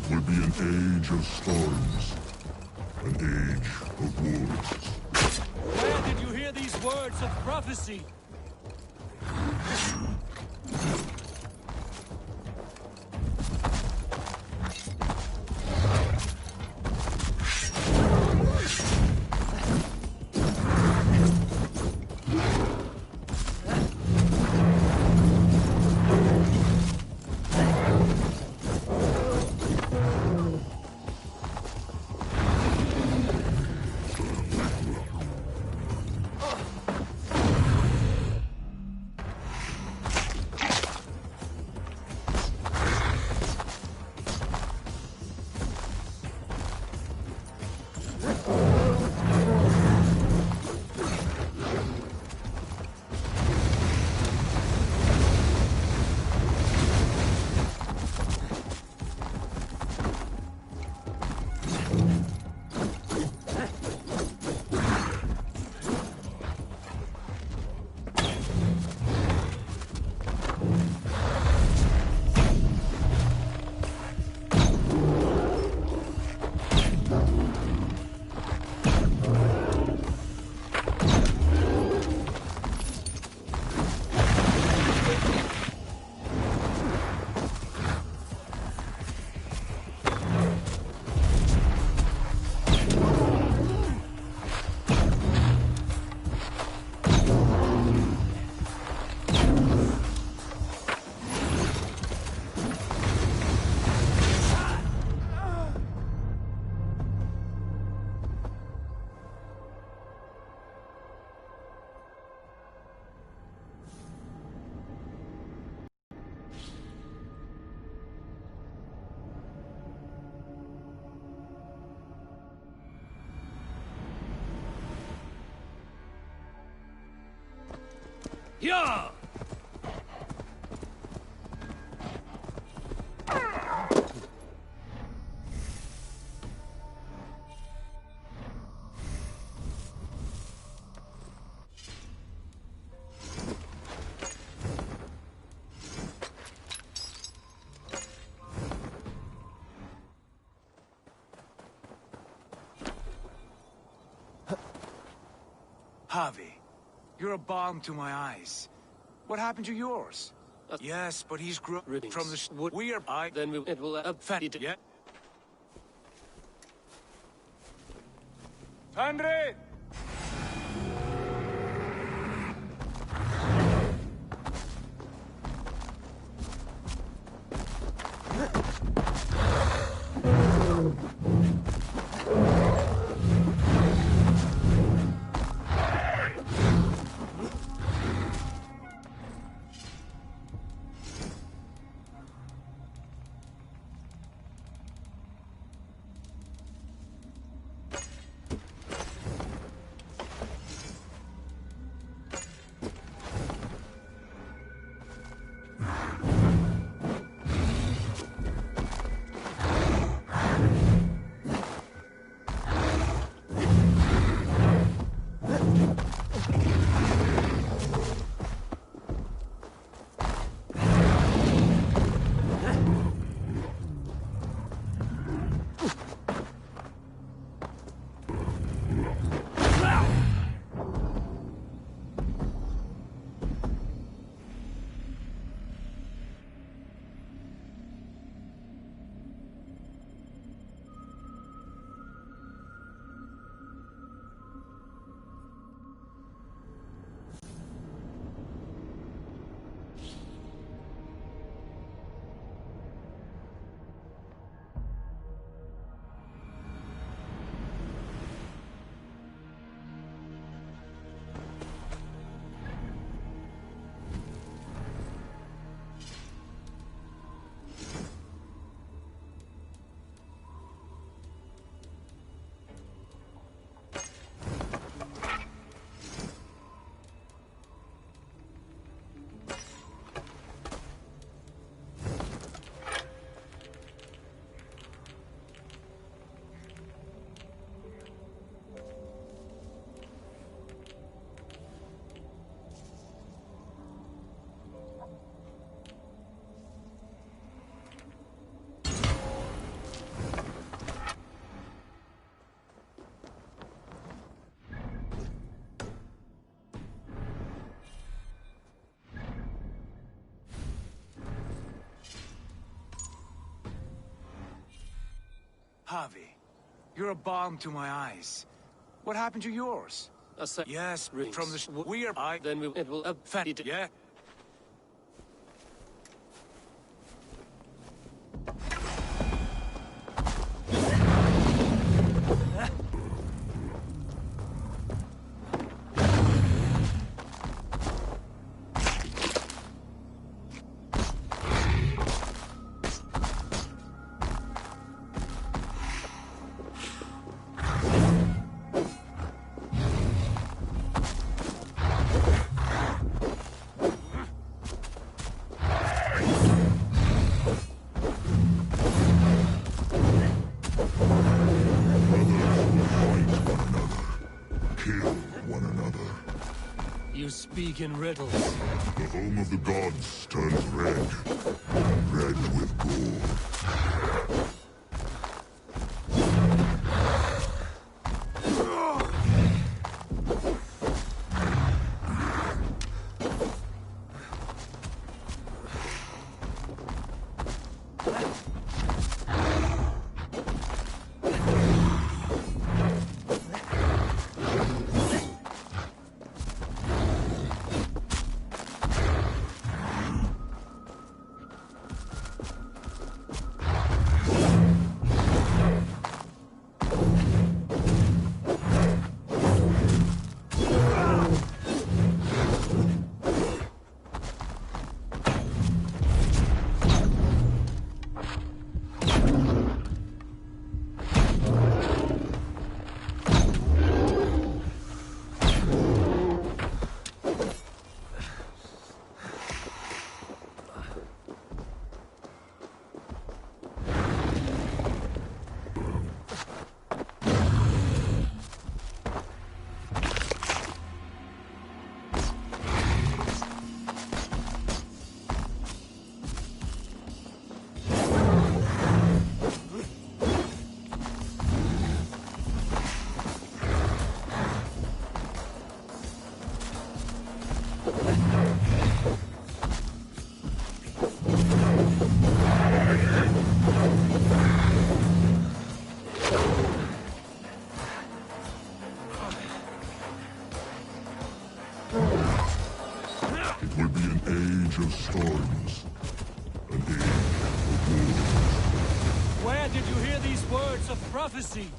will be an age of storms. An age of wars. Where did you hear these words of prophecy? Yeah! Javi, you're a balm to my eyes. What happened to yours? Yes, but he's grown from the... We are... Then it will fat. Yeah. Andre! Javi, you're a balm to my eyes. What happened to yours? Yes, rings. from the... We are... Then it will affect it. Yeah? You speak in riddles. The home of the gods turns red. Red with gore. It will be an age of storms. An age of wars. Where did you hear these words of prophecy?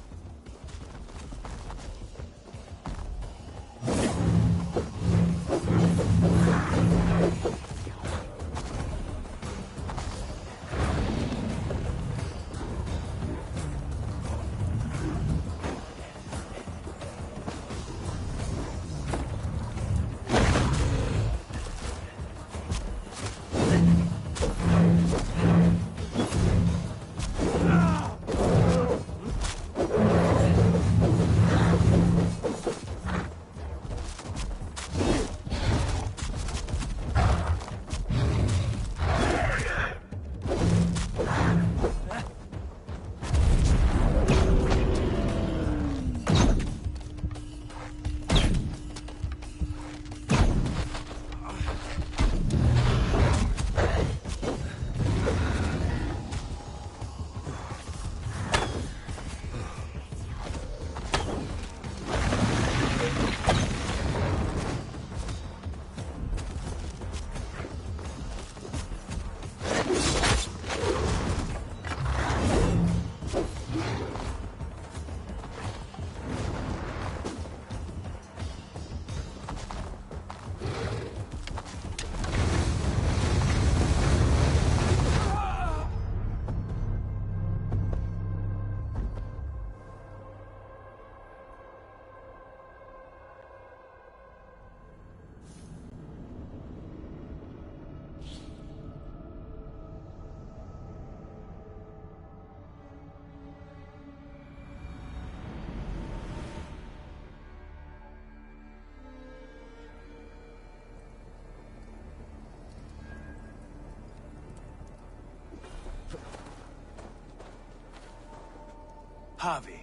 Javi,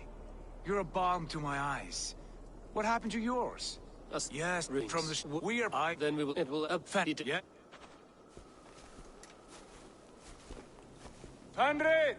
you're a balm to my eyes. What happened to yours? Yes, rings. from the... We are... Then it will affect it. Yeah. Andre!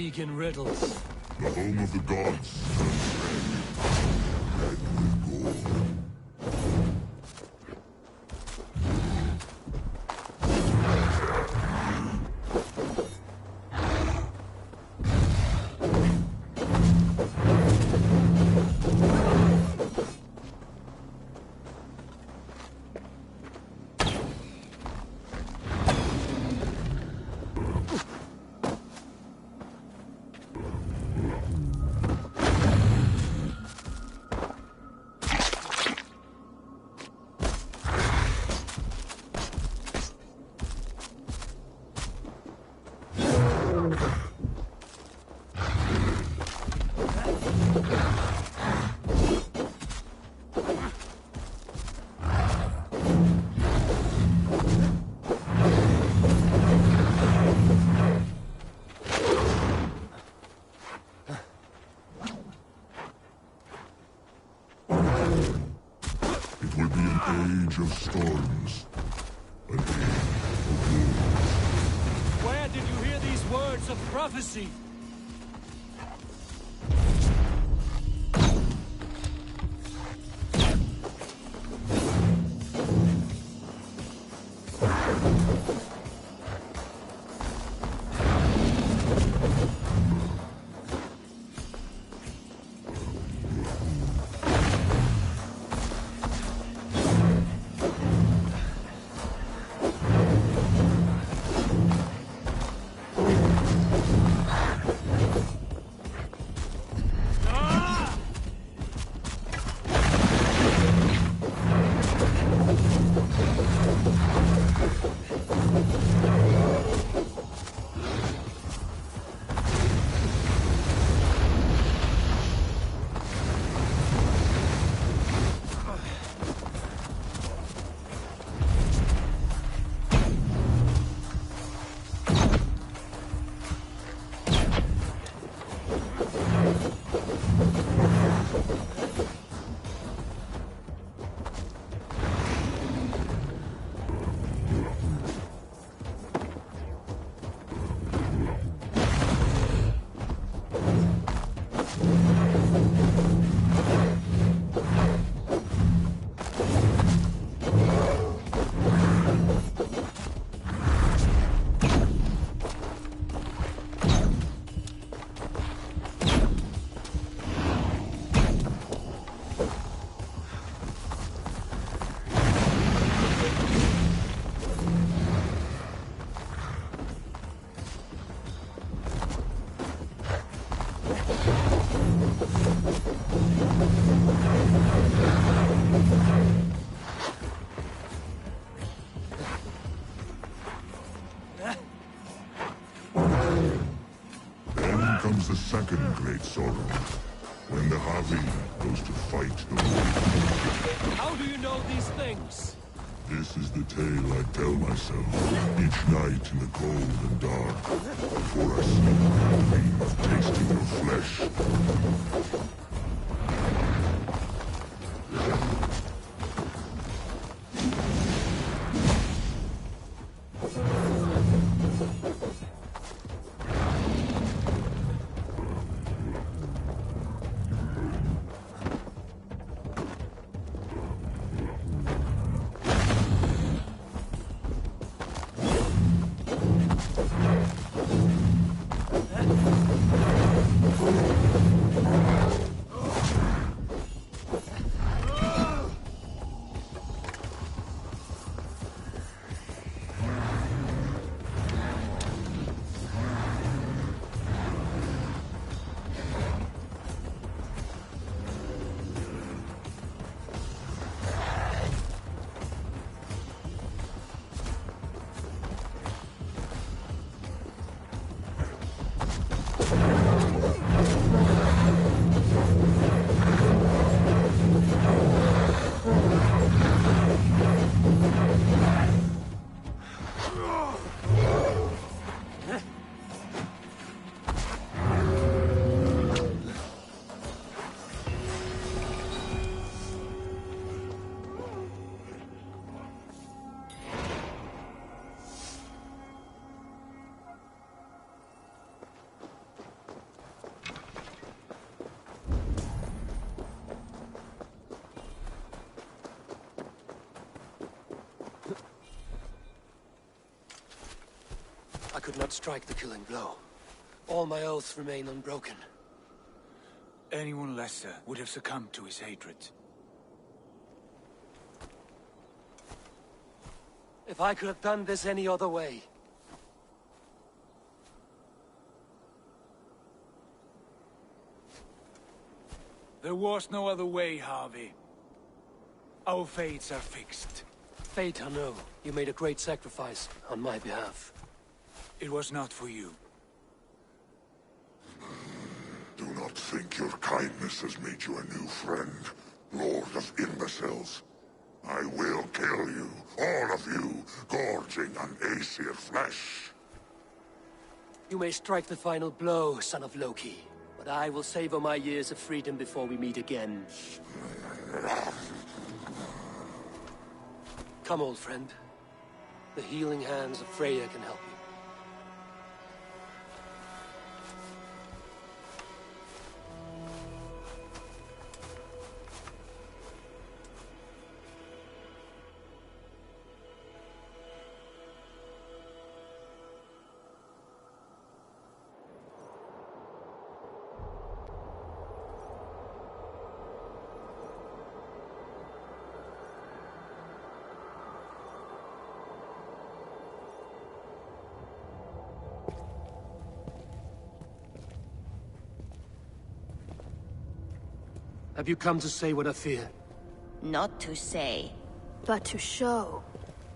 speak in riddles. The home of the gods turns red. Red with gore. Age of storms. An age of wars. Where did you hear these words of prophecy? Comes the second great sorrow, when the Havi goes to fight the war. How do you know these things? This is the tale I tell myself each night in the cold and dark, before I sleep and dream of tasting your flesh. could not strike the killing blow. All my oaths remain unbroken. Anyone lesser would have succumbed to his hatred. If I could have done this any other way. There was no other way, Harvey. Our fates are fixed. Fate, I know. You made a great sacrifice on my behalf. It was not for you. Do not think your kindness has made you a new friend, Lord of Imbeciles. I will kill you, all of you, gorging on AC-l flesh. You may strike the final blow, son of Loki, but I will savor my years of freedom before we meet again. Come, old friend. The healing hands of Freya can help you. Have you come to say what I fear? Not to say, but to show.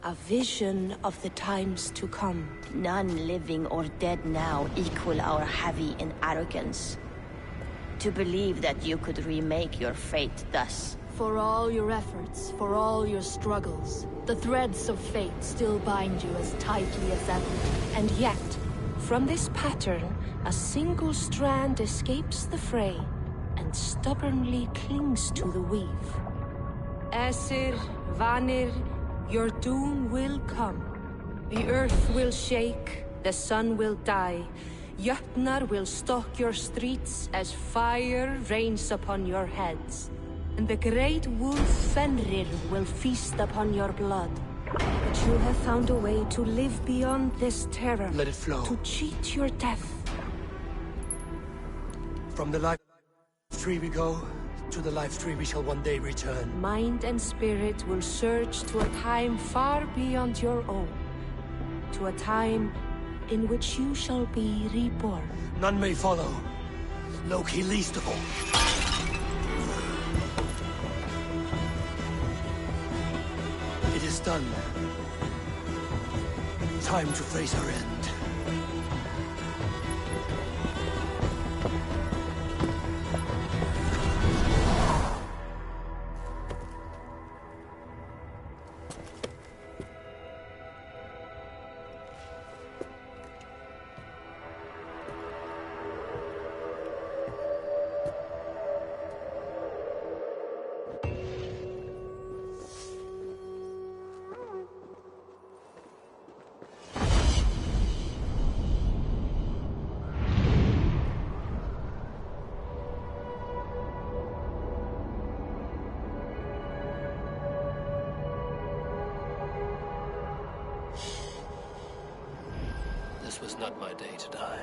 A vision of the times to come. None living or dead now equal our heavy in arrogance. To believe that you could remake your fate thus. For all your efforts, for all your struggles, the threads of fate still bind you as tightly as ever. And yet, from this pattern, a single strand escapes the fray and stubbornly clings to the weave. Esir, Vanir, your doom will come. The earth will shake, the sun will die. Jötnar will stalk your streets as fire rains upon your heads. And the great wolf Fenrir will feast upon your blood. But you have found a way to live beyond this terror. Let it flow. To cheat your death. From the life tree we go, to the life tree we shall one day return. Mind and spirit will surge to a time far beyond your own. To a time in which you shall be reborn. None may follow. Loki least of all. It is done. Time to face our end. This was not my day to die.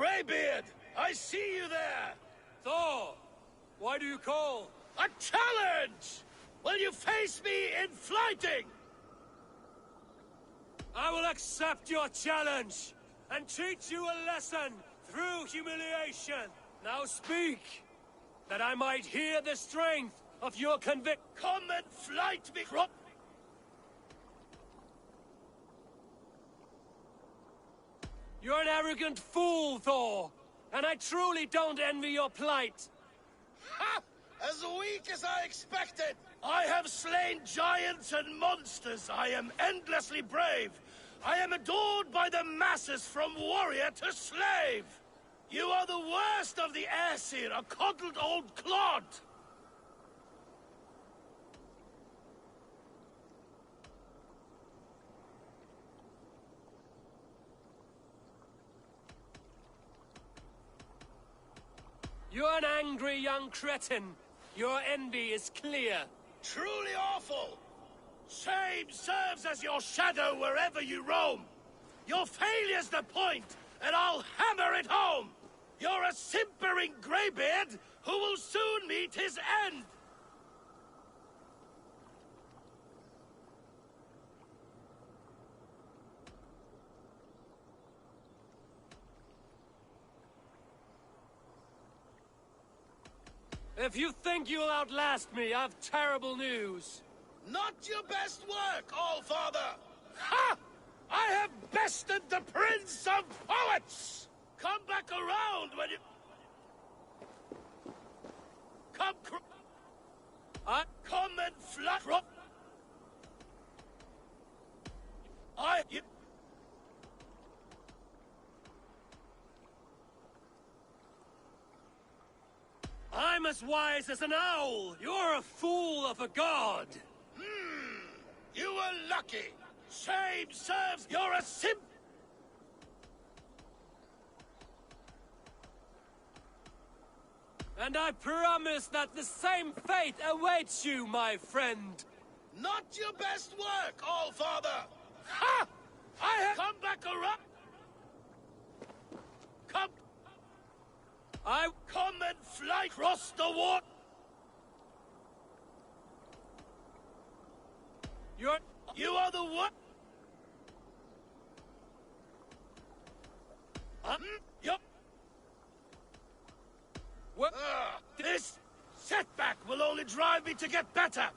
Greybeard! I see you there! Thor! Why do you call? A challenge! Will you face me in fighting? I will accept your challenge and teach you a lesson through humiliation. Now speak, that I might hear the strength of your conviction. Come and fight me! You're an arrogant fool, Thor, and I truly don't envy your plight. Ha! As weak as I expected! I have slain giants and monsters. I am endlessly brave. I am adored by the masses from warrior to slave. You are the worst of the Aesir, a coddled old clod. You're an angry young cretin. Your envy is clear. Truly awful! Shame serves as your shadow wherever you roam. Your failure's the point, and I'll hammer it home! You're a simpering greybeard who will soon meet his end! If you think you'll outlast me, I've terrible news. Not your best work, Allfather! Ha! I have bested the Prince of Poets! Come back around when you... Come and flat... I'm as wise as an owl. You're a fool of a god. You were lucky. Shame serves. You're a simp. And I promise that the same fate awaits you, my friend. Not your best work, Allfather. Ha! I have come back around. Come and fly across the water. You are the what? This setback will only drive me to get better.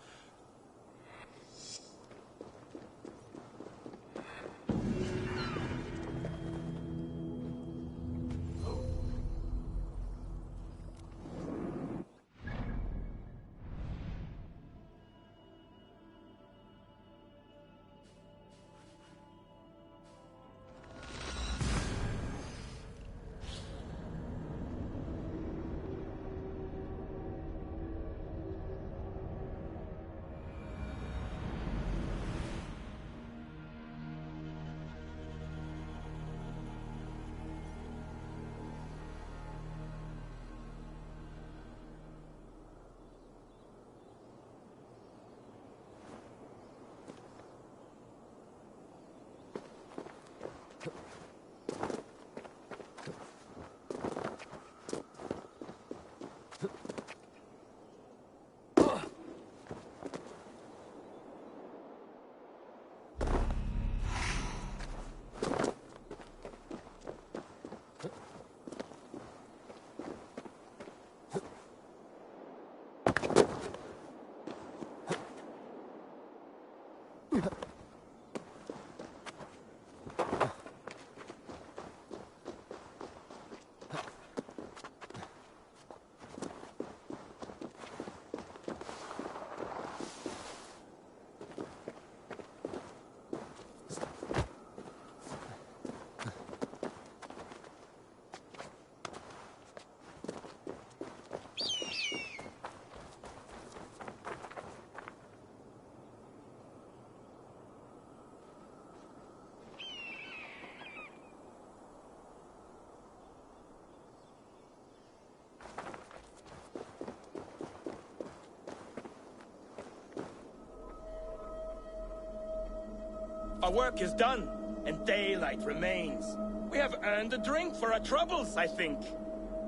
Our work is done, and daylight remains. We have earned a drink for our troubles, I think.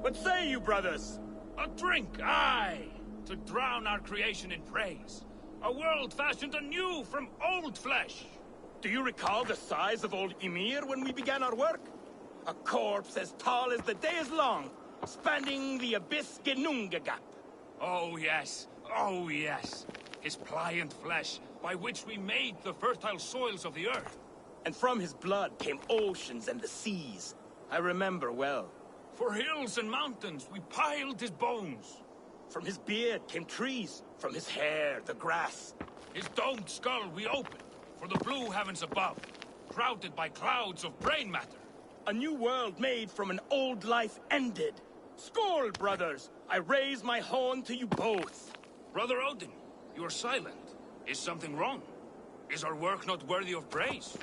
What say you, brothers? A drink, aye! To drown our creation in praise. A world fashioned anew from old flesh. Do you recall the size of old Ymir when we began our work? A corpse as tall as the day is long, spanning the abyss Genunga gap. Oh yes, oh yes. His pliant flesh, by which we made the fertile soils of the earth. And from his blood came oceans and the seas. I remember well. For hills and mountains, we piled his bones. From his beard came trees, from his hair, the grass. His domed skull we opened, for the blue heavens above, crowded by clouds of brain matter. A new world made from an old life ended. Skål, brothers! I raise my horn to you both. Brother Odin, you are silent. Is something wrong? Is our work not worthy of praise?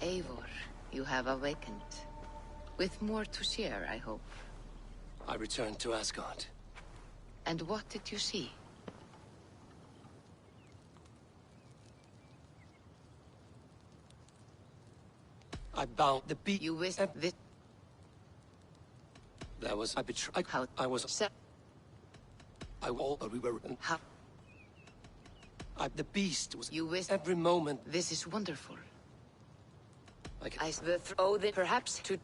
Eivor, you have awakened. With more to share, I hope. I returned to Asgard. And what did you see? I bound the beat. You wished this. That was I betrayed. I was. But we were. How? The beast was. You wished every moment. This is wonderful. I throw the perhaps to.